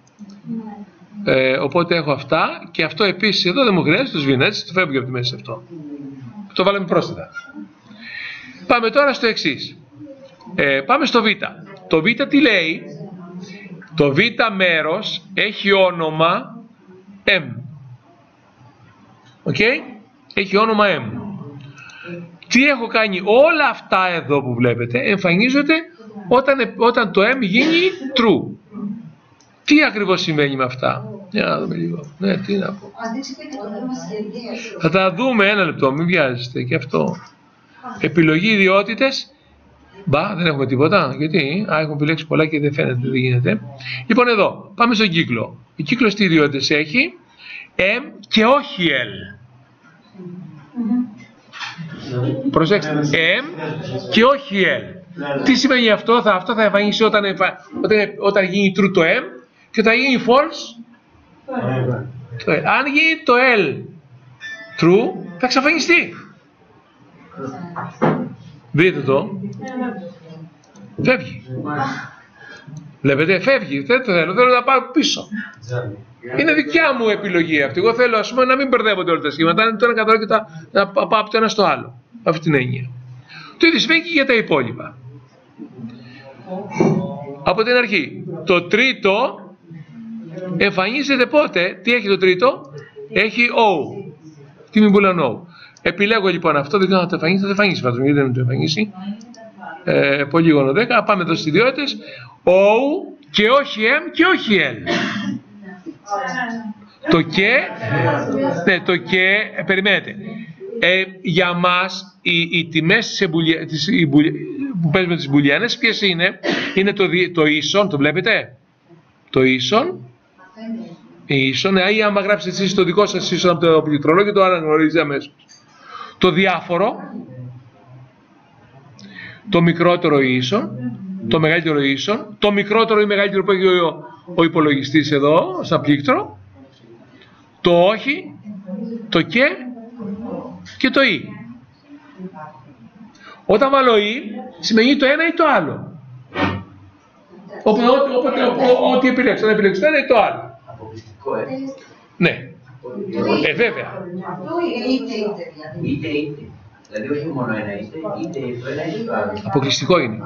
Οπότε έχω αυτά και αυτό επίσης εδώ δεν μου χρειάζεται, το σβήνω έτσι, το φεύγει από τη μέση αυτό. Το βάλαμε πρόσθετα. Πάμε τώρα στο εξής. Πάμε στο Β. Το Β τι λέει? Το Β μέρος έχει όνομα M. Έχει όνομα M. Τι έχω κάνει? Όλα αυτά εδώ που βλέπετε εμφανίζονται όταν το M γίνει true. Τι ακριβώς σημαίνει με αυτά? Για να δούμε λίγο. Ναι, τι να πω. Θα τα δούμε, ένα λεπτό, μην βιάζεστε και αυτό. Επιλογή ιδιότητες. Μπα, δεν έχουμε τίποτα. Γιατί? Έχουμε επιλέξει πολλά και δεν φαίνεται, δεν γίνεται. Λοιπόν, εδώ, πάμε στον κύκλο. Ο κύκλος τι ιδιότητες έχει? M και όχι L. Προσέξτε, M και όχι L. Τι σημαίνει αυτό? Αυτό θα εμφανίσει όταν γίνει true το M και όταν γίνει false το L. Αν γίνει το L true θα εξαφανιστεί. Δείτε το. Φεύγει. Βλέπετε, φεύγει. Δεν το θέλω να πάω πίσω. Είναι δικιά μου επιλογή αυτή. Εγώ θέλω, ας πούμε, να μην μπερδεύονται όλα τα σχήματα. Είναι το ένα καθόλου και να πάω από το ένα στο άλλο. Αυτή την έννοια. Το ίδιο συμβαίνει και για τα υπόλοιπα. Από την αρχή. Το τρίτο εμφανίζεται πότε? Τι έχει το τρίτο? Έχει O. Τι μην πουλάνε O. Επιλέγω λοιπόν αυτό, δεν θα το εμφανίσει, θα το εμφανίσει φαντάζομαι, γιατί δεν το εμφανίσει. Πολύγωνο 10, πάμε εδώ στις ιδιότητες. O και όχι M και όχι L. Το και, ναι, το και, περιμένετε. Για μας οι τιμές που παίζουμε τις μπουλιανές ποιες είναι? Είναι το ίσον, το βλέπετε? Το ίσον. Ίσον, ή άμα γράψετε εσείς το δικό σας ίσον από το πληκτρολόγιο το αναγνωρίζει αμέσως. Το διάφορο, το μικρότερο ίσον, το μεγαλύτερο ίσον, το μικρότερο ή μεγαλύτερο που έχει ο υπολογιστής εδώ, σαν πλήκτρο, το όχι, το και το ή. Όταν βάλω ή, σημαίνει το ένα ή το άλλο. Ό,τι επιλέξω, να επιλέξω το ένα ή το άλλο. Αποκλειστικό, Ναι. Βέβαια. Αυτό είναι είτε. Δηλαδή όχι μόνο ένα είτε το ένα είτε το άλλο. Αποκλειστικό είναι.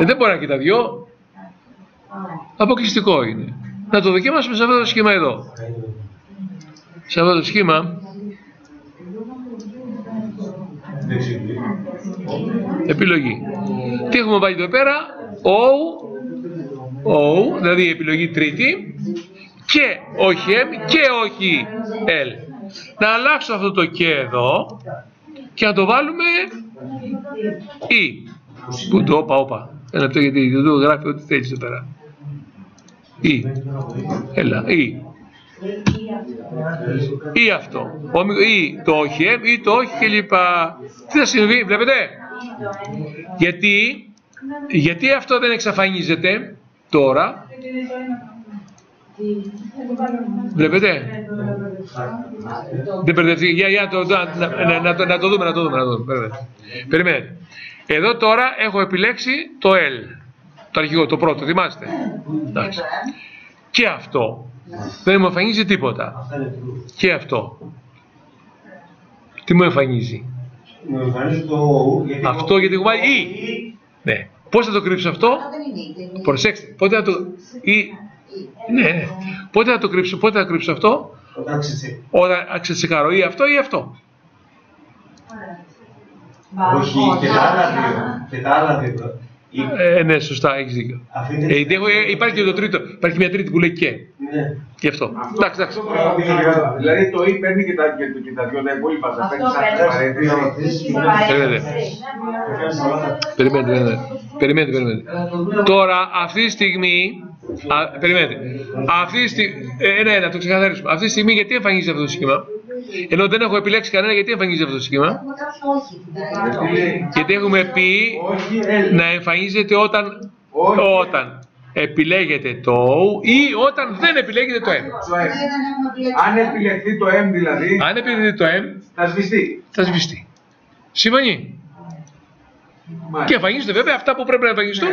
Δεν μπορεί να και τα δυο. Αποκλειστικό είναι. Να το δοκιμάσουμε σε αυτό το σχήμα εδώ. Σε αυτό το σχήμα. Επιλογή. Τι έχουμε βάλει εδώ πέρα? O, δηλαδή η επιλογή τρίτη. Και όχι M και όχι L. Να αλλάξω αυτό το και εδώ και να το βάλουμε E. Πού το όπα. Ένα λεπτό γιατί δεν το γράφει ό,τι θέλεις εδώ πέρα. E. Έλα, E. Ή αυτό. Ή το όχι M ή το όχι κλπ. Τι θα συμβεί, βλέπετε? Γιατί αυτό δεν εξαφανίζεται τώρα? Βλέπετε? Δεν μπερδευτεί. Για να το δούμε. Περιμένετε. Εδώ τώρα έχω επιλέξει το L. Το αρχικό, το πρώτο, θυμάστε? Και αυτό δεν μου εμφανίζει τίποτα. Και αυτό. Τι μου εμφανίζει? Μου εμφανίζει το O. Αυτό γιατί έχω βάλει E. Ναι. Πώς θα το κρύψω αυτό? Προσέξτε. Πότε θα το... Ναι. Πότε θα το κρύψω, αυτό? Όταν αξιτσεκάρω ή αυτό ή αυτό. Όχι, και τα άλλα δύο. Ναι, σωστά, έχεις δίκιο. Υπάρχει και το τρίτο, υπάρχει μια τρίτη που λέει και. Ναι. Και αυτό. Εντάξει. Δηλαδή το ή παίρνει και τα δυο τα υπόλοιπα. Περιμένετε. Τώρα, αυτή τη στιγμή, να το ξεκαθαρίσουμε. Αυτή τη στιγμή γιατί εμφανίζει αυτό το σχήμα? Ενώ δεν έχω επιλέξει κανένα, γιατί εμφανίζει αυτό το σχήμα? Γιατί έχουμε πει να εμφανίζεται όταν επιλέγετε το O ή όταν δεν επιλέγετε το M. Αν επιλεχθεί το M δηλαδή, Αν επιλέγετε το M, θα σβηστεί. θα σβηστεί. Συμφωνεί. Και εμφανίζονται βέβαια αυτά που πρέπει να εμφανιστούν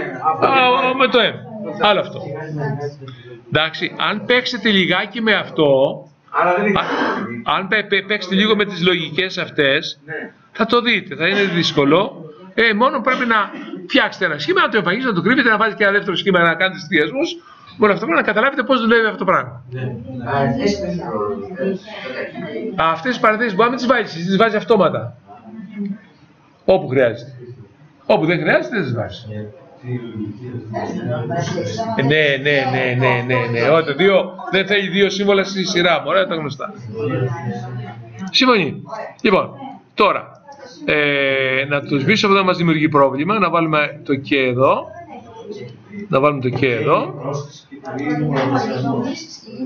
με το M. Άλλο αυτό. Εντάξει, αν παίξετε λιγάκι με αυτό, αν παίξετε λίγο με τις λογικές αυτές, θα το δείτε, θα είναι δύσκολο. Μόνο πρέπει να φτιάξετε ένα σχήμα, να το εμφανίσετε, να το κρύβετε, να βάλετε και ένα δεύτερο σχήμα να κάνετε συνδυασμούς. Μόνο αυτό πρέπει να καταλάβετε πώς δουλεύει αυτό το πράγμα. Αυτές τις παραθέσεις μπορεί να μην τις βάζεις, τις βάζεις αυτόματα. Όπου χρειάζεται. Όπου δεν χρειάζεται, δεν τις βάζεις. Ναι. Ό,τι δεν θέλει δύο σύμβολα στη σειρά μου. Ωραία, τα γνωστά. Συμφωνεί. Λοιπόν, τώρα, να το σβήσω αυτό να μας δημιουργεί πρόβλημα. Να βάλουμε το και εδώ. Να βάλουμε το και εδώ.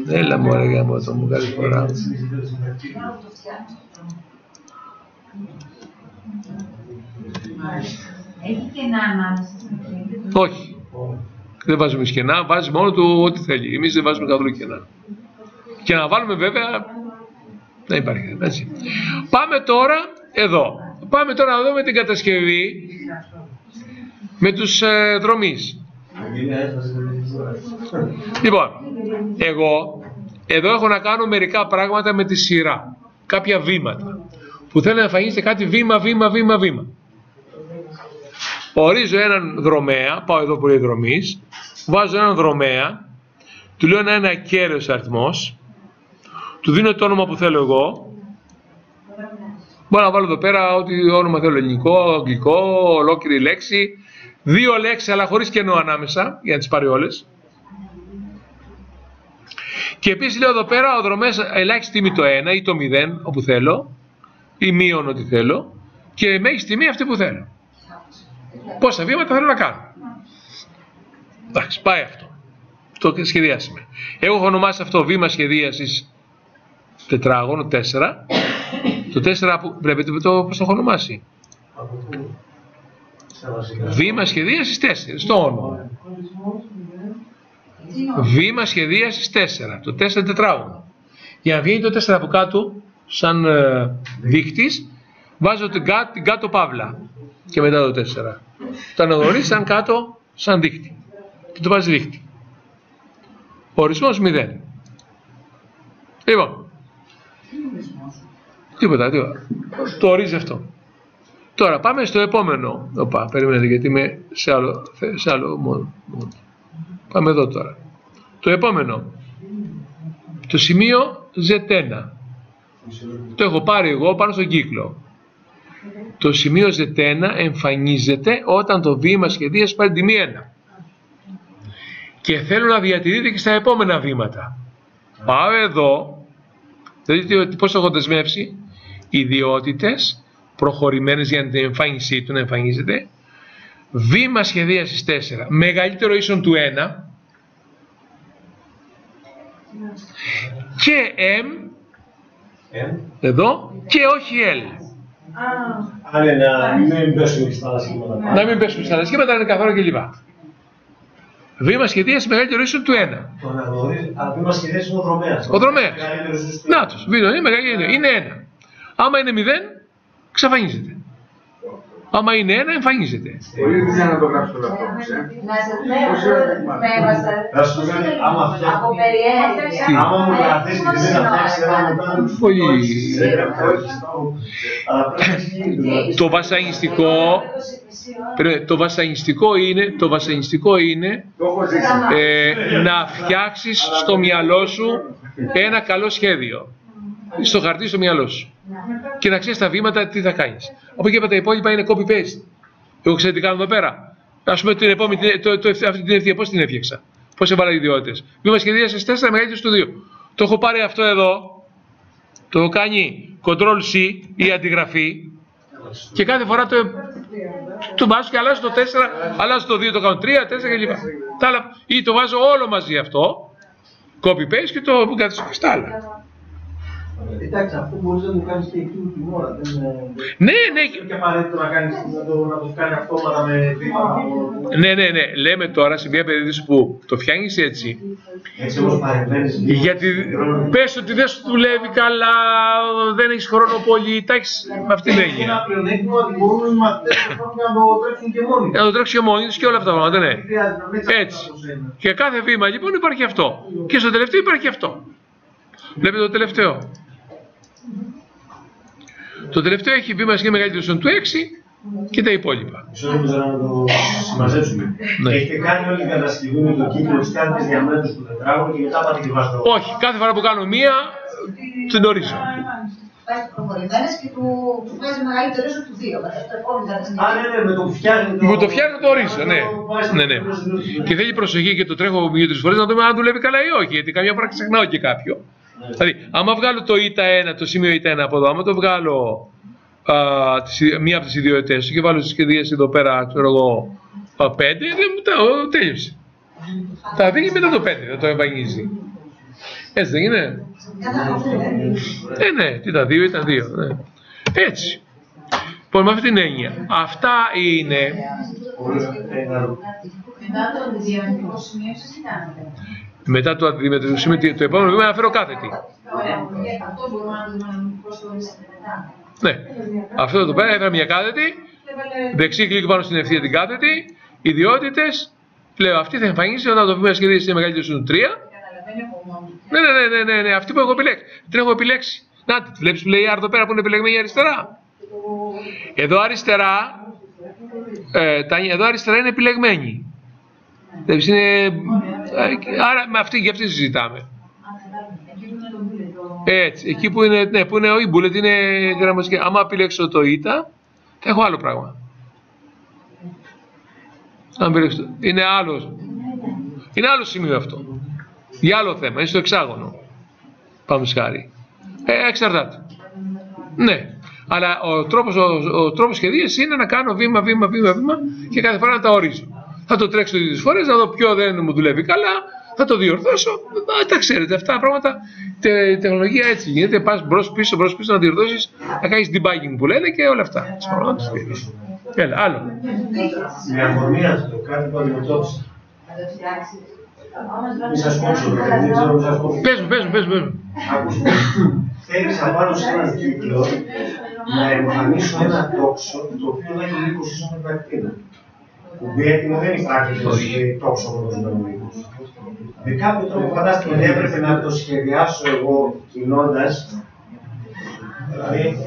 Έλα μωρέ γάμο το μου καλή φορά. Έχει κενά ανάμεσα στην αρχή. Όχι. Δεν βάζουμε κενά, βάζει μόνο του ό,τι θέλει. Εμείς δεν βάζουμε καθόλου κενά. Και να βάλουμε βέβαια, δεν υπάρχει. Έτσι. Πάμε τώρα εδώ. Πάμε τώρα να δούμε την κατασκευή με τους δρομείς. Λοιπόν, εγώ εδώ έχω να κάνω μερικά πράγματα με τη σειρά. Κάποια βήματα. Που θέλω να εμφανίσετε κάτι βήμα. Ορίζω έναν δρομέα, πάω εδώ που λέει δρομής, βάζω έναν δρομέα, του λέω ένα ακέραιος αριθμός, του δίνω το όνομα που θέλω εγώ, μπορώ να βάλω εδώ πέρα ό,τι όνομα θέλω, ελληνικό, αγγλικό, ολόκληρη λέξη, δύο λέξεις αλλά χωρίς κενό ανάμεσα, για να τις πάρει όλες. Και επίσης λέω εδώ πέρα ο δρομέας ελάχιστη τιμή το 1 ή το 0, όπου θέλω, ή μείον ό,τι θέλω, και μέγιστη τιμή αυτή που θέλω. Πόσα βήματα θέλω να κάνω. Εντάξει, πάει αυτό. Το σχεδιάσαμε. Εγώ έχω ονομάσει αυτό βήμα σχεδίασης τετράγωνο, 4. Το 4 που βλέπετε πώς το έχω ονομάσει. Βήμα σχεδίασης 4, στο όνομα. Βήμα σχεδίασης 4. Το 4 τετράγωνο. Για να βγαίνει το 4 από κάτω, σαν δείκτης, βάζω την κάτω παύλα. Και μετά το 4. Το αναγνωρίζει σαν κάτω, σαν δείκτη. Και το βάζει δείκτη. Ορισμός 0. Λοιπόν. Τίποτα. Το ορίζει αυτό. Τώρα πάμε στο επόμενο. Περιμένετε γιατί είμαι σε άλλο μόνο. Πάμε εδώ τώρα. Το επόμενο. Το σημείο Z1. Το έχω πάρει εγώ πάνω στον κύκλο. Το σημείο Z1 εμφανίζεται όταν το βήμα σχεδίαση πάρει τιμή 1. Και θέλω να διατηρείται και στα επόμενα βήματα. Πάω εδώ, δηλαδή πώς έχω δεσμεύσει, ιδιότητες προχωρημένες για την εμφάνισή του να εμφανίζεται, βήμα σχεδίασης 4, μεγαλύτερο ίσον του 1, και M, εδώ, και όχι L. Άρα να μην πέσουμε στα άλλα σχήματα. Να μην πέσουμε στα άλλα σχήματα, είναι καθόλου και λοιπά. Βήμα σχεδίαση μεγαλύτερο ίσον του 1. Το αναγνωρίζει, αλλά βήμα σχεδίαση είναι ο δρομέας. Ο δρομέας. Νάτος, βήμα είναι 1. Άμα είναι 0, εξαφανίζεται. Άμα είναι 1, εμφανίζεται. Πολύ δουλειά να το γράψω το αυτό. Θα σου κάνει, άμα φτιάξει. Άμα μου κρατήσει και δεν θα φτιάξει ένα μετά. Το βασανιστικό είναι να φτιάξεις στο μυαλό σου ένα καλό σχέδιο. Στο χαρτί στο μυαλό σου. Και να ξέρεις τα βήματα τι θα κάνεις. Από εκεί τα υπόλοιπα είναι copy-paste. Εγώ ξέρω τι κάνω εδώ πέρα. Ας πούμε την επόμενη, αυτή την ευθεία πώς την έφτιαξα. Πώς έβαλα ιδιότητες. Βήμα σχεδίασης 4, μεγαλύτερο του 2. Το έχω πάρει αυτό εδώ. Το έχω κάνει Ctrl-C ή αντιγραφή. Και κάθε φορά το βάζω και αλλάζω το 4, αλλάζω το 2, το κάνω 3, 4 κλπ. Ή το βάζω όλο μαζί αυτό. Copy-paste και το καθίσω στα άλλα. Εντάξει, αυτό μπορείς να το κάνεις και εκείνη την ώρα. Ναι, ναι. Και απαραίτητο να το κάνει αυτόματα με βήμα. Ναι. Λέμε τώρα σε μια περίπτωση που το φτιάχνεις έτσι. Έτσι όμως παρεμβαίνεις. Γιατί πες ότι δεν σου δουλεύει καλά, δεν έχεις χρόνο πολύ, τα έχεις με αυτή την έννοια. Ένα πλεονέκτημα ότι μπορούν οι μαθητές να το τρέξουν και μόνοι. Να το τρέξουν και μόνοι τους και όλα αυτά τα πράγματα, ναι. Έτσι. Και κάθε βήμα λοιπόν υπάρχει αυτό. Και στο τελευταίο υπάρχει αυτό. Βλέπετε το τελευταίο. Το τελευταίο έχει βήμα σχεδόν μεγαλύτερο του 6 και τα υπόλοιπα. Μισό λεπτό να το συμμαζέψουμε. Ναι. Έχετε κάνει όλη την κατασκευή με το κύκλο της κάνετε διαμέτρους του τετράγωνου και μετά πάτε και βάζετε. Όχι, κάθε φορά που κάνω μία, την ορίζω. Πάει προχωρημένες και του βγάζει μεγαλύτερο ίσο του 2. Α, ναι, με το φτιάχνει. Μου το φτιάχνει το ορίζω, ναι. Ναι. Και θέλει προσοχή και το τρέχω 2-3 φορές να δούμε αν δουλεύει καλά ή όχι, γιατί καμιά φορά ξεχνάω και κάποιο. Δηλαδή, άμα βγάλω το ΙΤΑ1, το σημείο ΙΤΑ1 από εδώ, άμα το βγάλω μία από τις ιδιότητες και βάλω τις σχεδίες εδώ πέρα, ξέρω εγώ, 5, δεν μου τέλειωσε. Θα βγει μετά το 5, δεν το εμφανίζει. Έτσι δεν είναι? Ναι, τι τα 2 ήταν 2. Ναι. Έτσι. Λοιπόν, με αυτή την έννοια. Αυτά είναι. Μετά το αντιμετωπικό σημείο, το επόμενο βήμα να φέρω κάθετη. Αυτό μπορούμε να δούμε πώς το ορίσετε μετά. Ναι. Αυτό εδώ πέρα έφερα μια κάθετη. Δεξί κλικ πάνω στην ευθεία την κάθετη. Ιδιότητες. Λέω αυτή θα εμφανίσει όταν το βήμα σχεδίαση είναι μεγαλύτερο του 3. Ναι, αυτή που έχω επιλέξει. Την έχω επιλέξει. Να τη βλέπεις που λέει εδώ πέρα που είναι επιλεγμένη αριστερά. Εδώ αριστερά, εδώ αριστερά είναι επιλεγμένη. Άρα με αυτή και αυτή συζητάμε. Έτσι, εκεί που είναι, ναι, που είναι ο bullet είναι γραμματική. Άμα επιλέξω το ΙΤΑ, θα έχω άλλο πράγμα. Αν επιλέξω, είναι άλλο σημείο αυτό. Για άλλο θέμα, είναι στο εξάγωνο. Πάμε σχάρι. Εξαρτάται. Ναι. Αλλά ο τρόπος σχεδίασης είναι να κάνω βήμα και κάθε φορά να τα ορίζω. Θα το τρέξω 2 φορές, να δω ποιο δεν μου δουλεύει καλά, θα το διορθώσω. Τα ξέρετε, αυτά τα πράγματα, η τεχνολογία έτσι γίνεται. Πας μπρος πίσω να διορθώσεις, να κάνεις debugging που λένε και όλα αυτά. Έλα, άλλο. Με αφορμή αυτό, κάτι που αντιμετώπισα. Μη σας κόψω, δεν ξέρω αν σας κόψω. Πες μου. Ακούστε, θέλεις να πάρω σε έναν κύκλο να εμφανίσω ένα τόξο το οποίο να έχει μήκος ίσως με πρακτήνα. Που έτοιμο δεν υπάρχει τόξο με το ζωτικό μήκος. Με κάποιο τρόπο φαντάστηκε ότι έπρεπε να το σχεδιάσω εγώ κινώντας, δηλαδή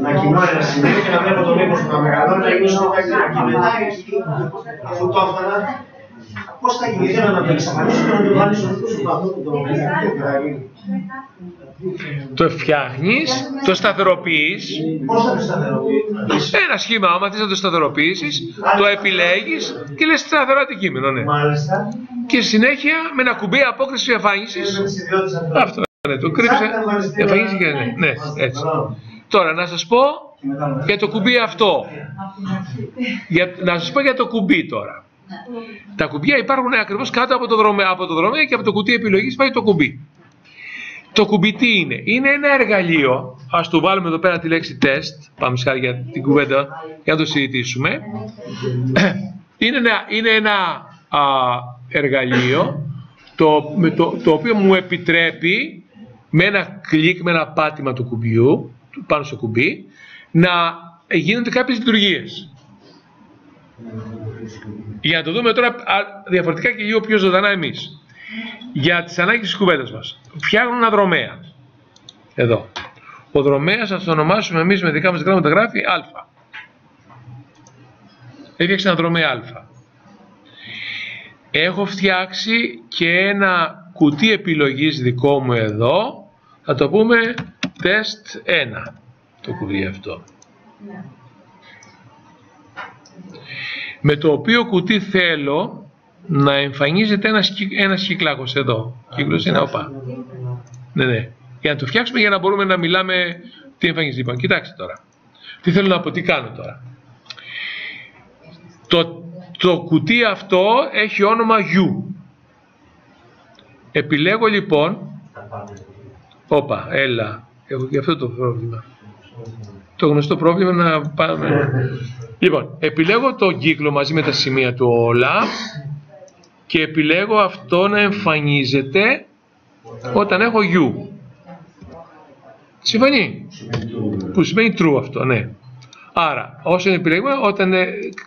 να κινώ ένα σημείο και να βλέπω το μήκος που θα μεγαλώνει, να γίνει στο πρακτήνα. Και μετά αφού το έφτανα, πώς θα γίνει, ήθελα να το εξαφανίσω και να το βάλει στο δικό σου αυτό που το βλέπει. Το φτιάχνεις, το σταθεροποιείς. Πώς θα το σταθεροποιήσεις? Ένα σχήμα, άμα θες να το σταθεροποιήσεις, το επιλέγεις και λες σταθερό αντικείμενο, ναι. Μάλιστα. Και συνέχεια με ένα κουμπί απόκριση εμφάνισης. Αυτό είναι, το κρύψε, εμφανίζει και ναι, έτσι. Τώρα να σας πω για το κουμπί αυτό. Να σας πω για το κουμπί τώρα. Τα κουμπιά υπάρχουν ακριβώς κάτω από το δρομέα και από το κουτί επιλογής πάει το κουμπί. Το κουμπί τι είναι? Είναι ένα εργαλείο, ας το βάλουμε εδώ πέρα τη λέξη test, πάμε σχάρι για την κουβέντα για να το συζητήσουμε. Είναι ένα εργαλείο το οποίο μου επιτρέπει με ένα κλικ, με ένα πάτημα του κουμπιού, πάνω στο κουμπί, να γίνονται κάποιες λειτουργίες. Για να το δούμε τώρα διαφορετικά και λίγο πιο ζωντανά εμείς. Για τις ανάγκες της κουβέντας μας. Φτιάχνουν ένα δρομέα. Εδώ. Ο δρομέας θα το ονομάσουμε εμείς με δικά μας γράμματα γράφει α. Έφτιαξε ένα δρομέα α. Έχω φτιάξει και ένα κουτί επιλογής δικό μου εδώ. Θα το πούμε test 1. Το κουτί αυτό. Με το οποίο κουτί θέλω να εμφανίζεται ένας κύκλακος εδώ. Κύκλος είναι οπα. Ναι. Για να το φτιάξουμε για να μπορούμε να μιλάμε τι εμφανίζει. Λοιπόν, κοιτάξτε τώρα. Τι θέλω να πω, τι κάνω τώρα. Το κουτί αυτό έχει όνομα U. Επιλέγω λοιπόν. Έλα. Έχω και αυτό το πρόβλημα. Το γνωστό πρόβλημα να πάμε. Λοιπόν, επιλέγω το κύκλο μαζί με τα σημεία του όλα και επιλέγω αυτό να εμφανίζεται όταν έχω U. Συμφωνεί? Που σημαίνει true αυτό, ναι. Άρα, όσο επιλέγουμε, όταν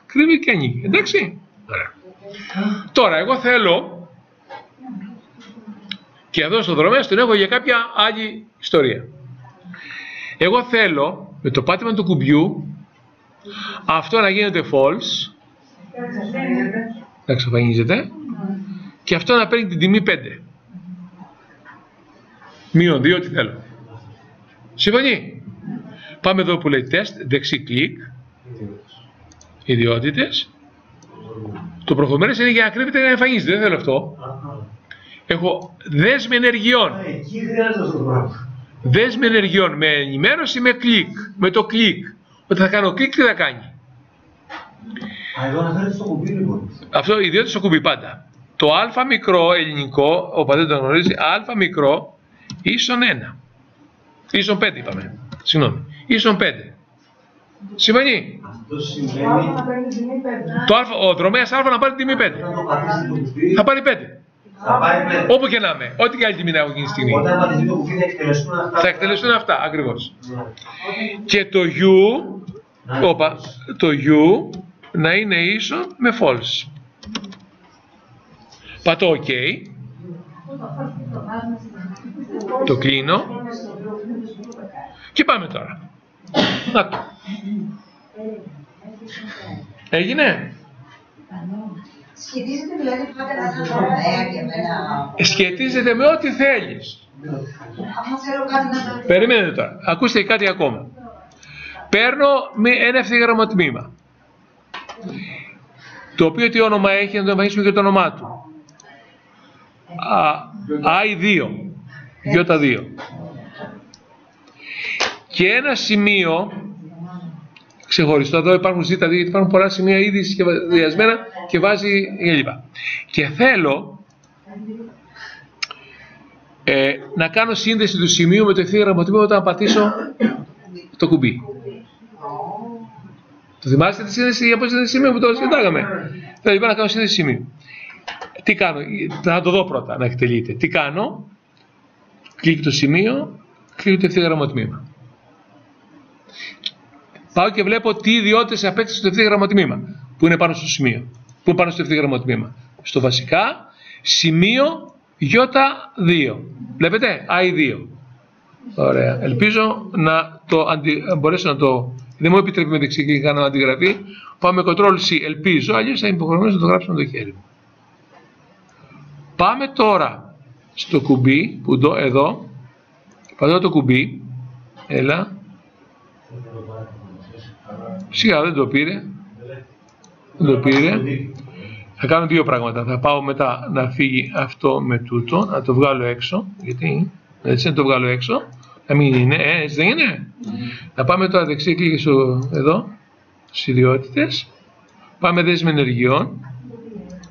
κρύβει και ανοίγει. Εντάξει? Ωραία. Τώρα, εγώ θέλω, και εδώ στο δρομέα τον έχω για κάποια άλλη ιστορία. Εγώ θέλω, με το πάτημα του κουμπιού, αυτό να γίνεται false, να εξαφανίζεται, και αυτό να παίρνει την τιμή 5. -2, τι θέλω. Συμφωνεί? Πάμε εδώ που λέει test, δεξί κλικ, ιδιότητες. Το προχωρημένες είναι για να κρύβεται και να εμφανίζεται, δεν θέλω αυτό. Έχω δέσμη ενεργειών. Εκεί χρειάζεται αυτό το πράγμα. Δέσμη ενεργειών με ενημέρωση, με κλικ. Με το κλικ. Όταν θα κάνω κλικ, τι θα κάνει? Εδώ αναφέρεται στο κουμπί, λοιπόν. Αυτό ιδιότητα στο κουμπί πάντα. Το α μικρό ελληνικό, ο πατέρ το γνωρίζει, α μικρό ίσον 1. Ίσον 5 είπαμε. Συγγνώμη. Ίσον 5. Σημαίνει. Αυτό σημαίνει. Ο δρομέας α να πάρει την τιμή 5. Θα πάρει 5. Θα πάρει 5. Όπου και να είμαι. Ό,τι και άλλη τιμή να έχω εκείνη τη στιγμή. Όταν πατήσει το κουμπί θα εκτελεστούν αυτά. Θα εκτελεστούν αυτά, ακριβώς. Και το το U να είναι ίσο με false. Πατώ OK. Το κλείνω. Και πάμε τώρα. Να το. Έγινε. Σχετίζεται δηλαδή πάντα να σας δω και εμένα. Σχετίζεται με ό,τι θέλεις. Άμα θέλω κάτι να το... Περιμένετε τώρα. Ακούστε κάτι ακόμα. Παίρνω ένα ευθύγραμμο τμήμα. Το οποίο τι όνομα έχει, να το εμφανίσουμε και το όνομά του. I2. J2. Και ένα σημείο ξεχωριστό, εδώ υπάρχουν Z2, γιατί υπάρχουν πολλά σημεία ήδη σχεδιασμένα και βάζει κλπ. Και θέλω να κάνω σύνδεση του σημείου με το ευθύγραμμο τμήμα όταν πατήσω το κουμπί. Το θυμάστε τη σύνδεση από σύνδεση σημείου που το συζητάγαμε? Θέλω λοιπόν να κάνω σύνδεση σημείου. Τι κάνω? Θα το δω πρώτα να εκτελείται. Τι κάνω? Κλικ το σημείο, κλικ το ευθύγραμμο τμήμα. Πάω και βλέπω τι ιδιότητες απέκτησε το ευθύγραμμο τμήμα που είναι πάνω στο σημείο. Που είναι πάνω στο ευθύγραμμο τμήμα. Στο βασικά σημείο J2. Βλέπετε? I2. Ωραία. Ελπίζω να το μπορέσω να το... Δεν μου επιτρέπει με δεξί κλικ να κάνω αντιγραφή. Πάω με Ctrl-C. Ελπίζω, αλλιώς θα είμαι υποχρεωμένος να το γράψω με το χέρι μου. Πάμε τώρα στο κουμπί, που εδώ. Πατώ το κουμπί. Έλα. Σιγά, δεν το πήρε. Δεν το πήρε. Θα κάνω δύο πράγματα. Θα πάω μετά να φύγει αυτό με τούτο, να το βγάλω έξω. Γιατί, έτσι να το βγάλω έξω. Να μην είναι, έτσι δεν είναι. Να πάμε τώρα δεξί κλικ εδώ, στις ιδιότητες. Πάμε δέσμη ενεργειών.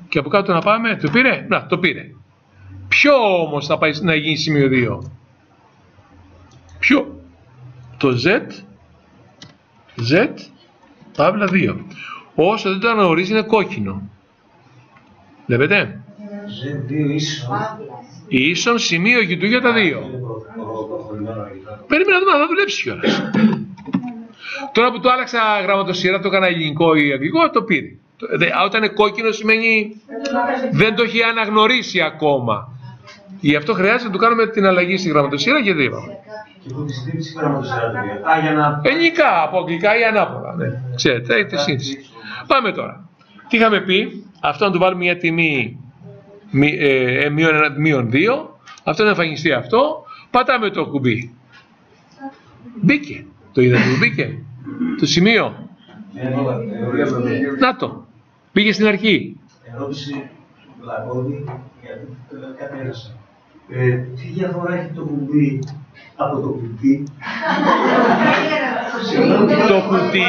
Και από κάτω να πάμε, το πήρε. Να, το πήρε. Ποιο όμως θα πάει να γίνει σημείο 2? Ποιο? Το Z, παύλα 2. Όσο δεν το αναγνωρίζει είναι κόκκινο. Βλέπετε? Z2 ίσον. Ίσον σημείο Q2 για τα 2. Περίμενα να δούμε αν θα δουλέψει κιόλας. Τώρα που το άλλαξα γραμματοσυρά, το έκανα ελληνικό ή αγγλικό, το πήρε. Όταν είναι κόκκινο σημαίνει δεν το έχει αναγνωρίσει ακόμα. Γι' αυτό χρειάζεται να του κάνουμε την αλλαγή στη γραμματοσύρα και δίπλα. Και που τη συντήρηση γραμματοσύρα. Για να... Ελληνικά, από αγγλικά ή ανάποδα. Ναι. Ξέρετε, έχει τη σύνθεση. Πάμε τώρα. Τι είχαμε πει? Αυτό να του βάλουμε μια τιμή -2. Αυτό να εμφανιστεί αυτό. Πατάμε το κουμπί. Μπήκε. Το είδατε που μπήκε? Το σημείο. Να το. Πήγε στην αρχή. Ερώτηση Λαγόδη, γιατί κάτι έρασα. Τι διαφορά έχει το κουμπί από το κουτί? Το κουτί,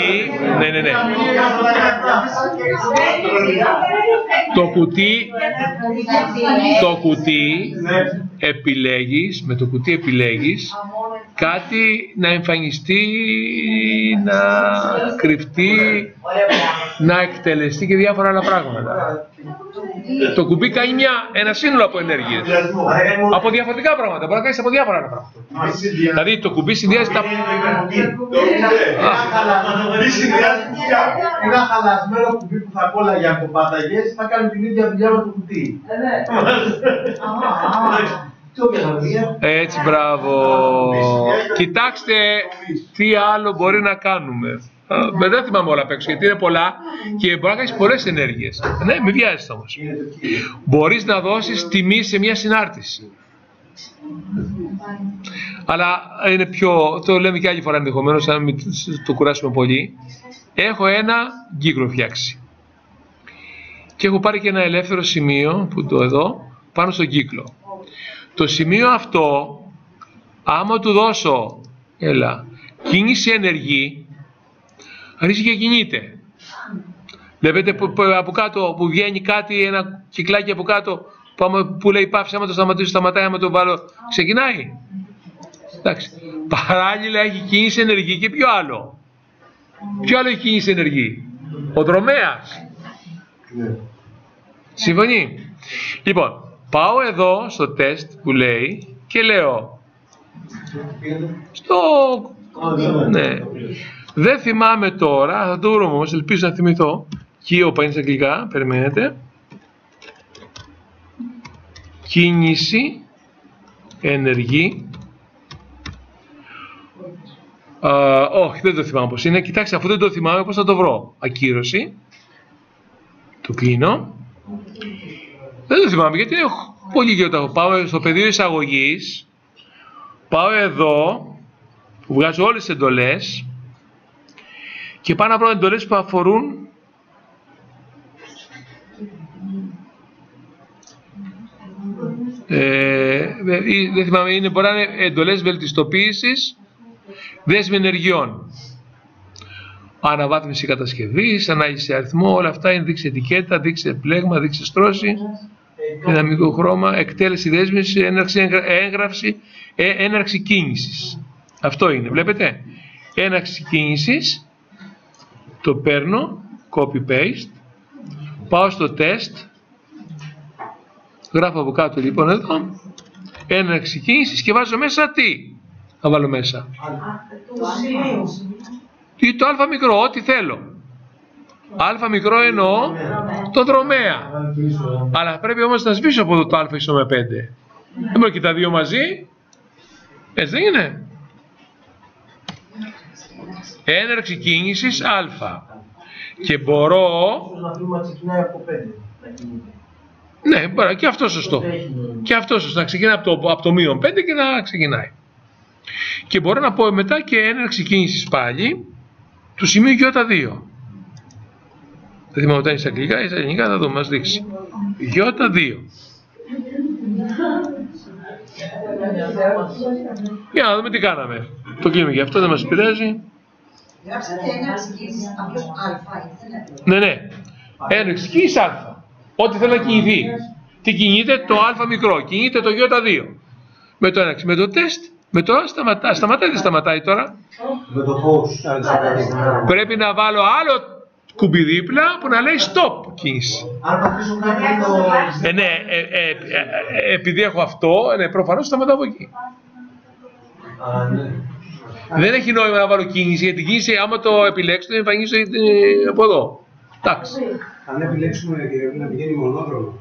ναι. Το κουτί επιλέγεις, με το κουτί επιλέγεις κάτι να εμφανιστεί, να κρυφτεί, να εκτελεστεί και διάφορα άλλα πράγματα. Το κουμπί κάνει ένα σύνολο από ενέργειες. Από διαφορετικά πράγματα. Μπορεί να κάνεις από διάφορα άλλα πράγματα. Δηλαδή το κουμπί συνδυάζει τα... Ένα χαλασμένο κουμπί που θα κόλλαγε από πάταγες θα κάνει την ίδια δουλειά με το κουτί. Έτσι, μπράβο. Κοιτάξτε τι άλλο μπορεί να κάνουμε. Δεν θυμάμαι όλα απ' έξω γιατί είναι πολλά και μπορεί να κάνεις πολλές ενέργειες. Ναι, μην βιάζεσαι όμως. Μπορείς να δώσεις τιμή σε μια συνάρτηση. Αλλά είναι πιο, το λέμε και άλλη φορά ενδεχομένως, αν μην το κουράσουμε πολύ. Έχω ένα κύκλο φτιάξει. Και έχω πάρει και ένα ελεύθερο σημείο, που το εδώ, πάνω στον κύκλο. Το σημείο αυτό, άμα του δώσω, κίνηση ενεργή, αρχίζει και κινείται. Βλέπετε από κάτω που βγαίνει κάτι, ένα κυκλάκι από κάτω, που λέει πάυσε, άμα το σταματήσω σταματάει, άμα το βάλω ξεκινάει. Εντάξει. Παράλληλα έχει κίνηση ενεργή και ποιο άλλο. Ποιο άλλο έχει κίνηση ενεργή. Ο δρομέας. Συμφωνεί. Λοιπόν, πάω εδώ στο τεστ που λέει και λέω ναι. Δεν θυμάμαι τώρα, θα το βρω όμως, ελπίζω να θυμηθώ. Κίωπα είναι στα αγγλικά, περιμένετε. Κίνηση ενεργή. Όχι, δεν το θυμάμαι πώς είναι. Κοιτάξτε, αφού δεν το θυμάμαι, πώς θα το βρω. Ακύρωση. Το κλείνω. Δεν το θυμάμαι γιατί έχω πολύ γύρω. Πάω στο πεδίο εισαγωγής. Πάω εδώ, που βγάζω όλες τις εντολές. Και πάω να βρω εντολές που αφορούν δεν θυμάμαι, μπορεί να είναι εντολές βελτιστοποίησης, δέσμη ενεργειών. Αναβάθμιση κατασκευής, ανάλυση αριθμό, όλα αυτά είναι δείξει ετικέτα, δείξει πλέγμα, δείξει στρώση, δυναμικό χρώμα, εκτέλεση δέσμης, έναρξη κίνησης. Αυτό είναι, βλέπετε. Έναρξη κίνησης, το παίρνω, copy-paste, πάω στο test, γράφω από κάτω λοιπόν εδώ, έναρξη κίνησης και βάζω μέσα τι. Θα βάλω μέσα. Το α μικρό, ό,τι θέλω. Α μικρό εννοώ το δρομέα. Αλλά πρέπει όμως να σβήσω από εδώ το α ίσο με 5. Δεν μπορώ και τα δύο μαζί. Έτσι δεν είναι. Έναρξη κίνησης α. Και μπορώ... Ναι, μπορεί, και αυτό σωστό. Και αυτό σωστό. Να ξεκινάει από το μείον 5 και να ξεκινάει. Και μπορώ να πω μετά και έναρξη κίνησης πάλι του σημείου Ι2. Δεν θυμάμαι όταν είναι στα αγγλικά ή στα ελληνικά, θα δούμε, μας δείξει. Ι2. Για να δούμε τι κάναμε. Το κλείνουμε και αυτό, δεν μας πειράζει. Γράψατε έναρξη κίνησης απλώς α, Ναι. Έναρξη κίνησης α. Ό,τι θέλω να κινηθεί. Τι κινείται το α μικρό, κινείται το Ι2. Με το έναρξη, με το τεστ, με το σταματάει, δεν σταματάει τώρα. Με το πώς. Πρέπει να βάλω άλλο κουμπί δίπλα που να λέει stop κίνηση. Αν πατήσω κάποιο... Ναι, επειδή έχω αυτό, προφανώς σταματάω από εκεί. Δεν έχει νόημα να βάλω κίνηση, γιατί την κίνηση άμα το επιλέξω, δεν εμφανίζεται από εδώ. Εντάξει. Αν επιλέξουμε να πηγαίνει μονόδρομο.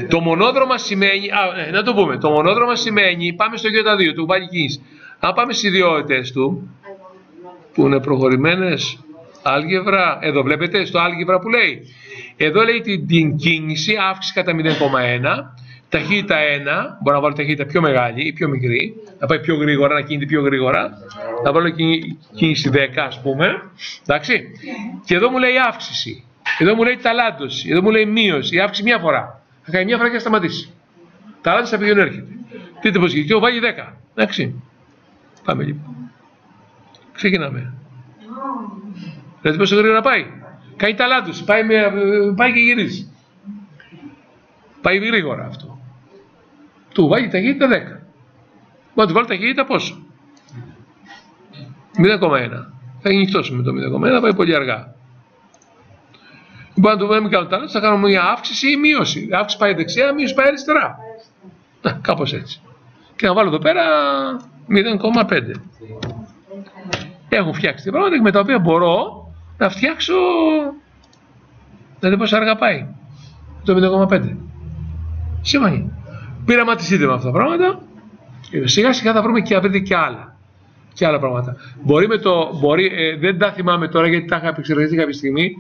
Το μονόδρομα σημαίνει, να το πούμε, το μονόδρομα σημαίνει πάμε στο Ι2, του βάλει κίνηση. Αν πάμε στις ιδιότητες του, που είναι προχωρημένες, άλγευρα, εδώ βλέπετε στο άλγευρα που λέει. Εδώ λέει την κίνηση, αύξηση κατά 0,1, ταχύτητα 1, μπορώ να βάλω ταχύτητα πιο μεγάλη ή πιο μικρή, να πάει πιο γρήγορα, να κινείται πιο γρήγορα, να βάλω κίνηση 10 ας πούμε, εντάξει. Και εδώ μου λέει αύξηση, εδώ μου λέει ταλάντωση, εδώ μου λέει μείωση, η αύξηση μια φορά. Θα κάνει μια φορά και θα σταματήσει. Ταλάντωση θα πηγαίνει έρχεται. Δείτε πως γίνεται, βάλει 10, εντάξει. Πάμε λοιπόν. Ξεκινάμε. Δηλαδή πόσο γρήγορα πάει. Κάνει ταλάντωση, πάει και γυρίζει. Πάει γρήγορα αυτό. Του βάλει ταχύτητα 10. Μα του βάλει ταχύτητα πόσο. 0,1. Θα νυχτώσουμε το 0,1, θα πάει πολύ αργά. Λοιπόν, να το δούμε, μην κάνουμε τα λάθη, θα κάνουμε μια αύξηση ή μείωση. Η αύξηση πάει δεξιά, η μείωση πάει αριστερά. Κάπως έτσι. Και να βάλω εδώ πέρα 0,5. Έχουν φτιάξει πράγματα με τα οποία μπορώ να φτιάξω. Να δείτε πόσο αργά πάει το 0,5. Σύμφωνοι. Πειραματιστείτε με αυτά τα πράγματα. Σιγά σιγά θα βρούμε και βρείτε και άλλα πράγματα. Δεν τα θυμάμαι τώρα γιατί τα είχα επεξεργαστεί κάποια στιγμή.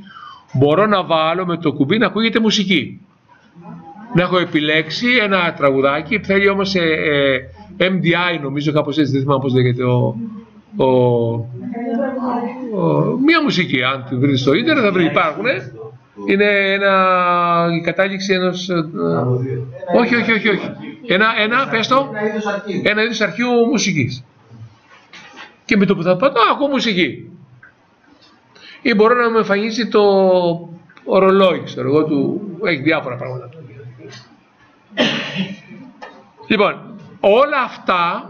Μπορώ να βάλω με το κουμπί να ακούγεται μουσική. Να έχω επιλέξει ένα τραγουδάκι, θέλει όμως MDI νομίζω, κάπως έτσι, δεν θυμάμαι πώς λέγεται, μία μουσική. Αν τη βρείτε στο ίντερνετ θα βρείτε, υπάρχουν. Είναι η κατάληξη ενός... όχι. Ένα είδος αρχείου μουσικής. Και με το που θα πατώ, ακούω μουσική. Ή μπορώ να με εμφανίσει το ορολόι, ξέρω εγώ, έχει διάφορα πράγματα. Λοιπόν, όλα αυτά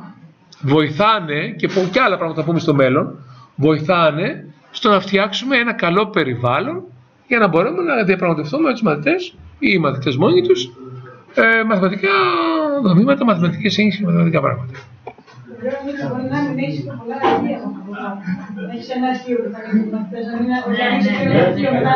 βοηθάνε, και άλλα πράγματα που πούμε στο μέλλον, βοηθάνε στο να φτιάξουμε ένα καλό περιβάλλον για να μπορούμε να διαπραγματευτούμε με τους μαθητές ή οι μαθητές μόνοι τους μαθηματικά δομήματα, μαθηματικές έννοιες και μαθηματικά πράγματα. Μπορεί να μην έχεις πολλά αρχεία. Έχεις ένα αρχείο που θα κάνει μαθητές, να μην οργανώσεις και ένα αρχείο μετά.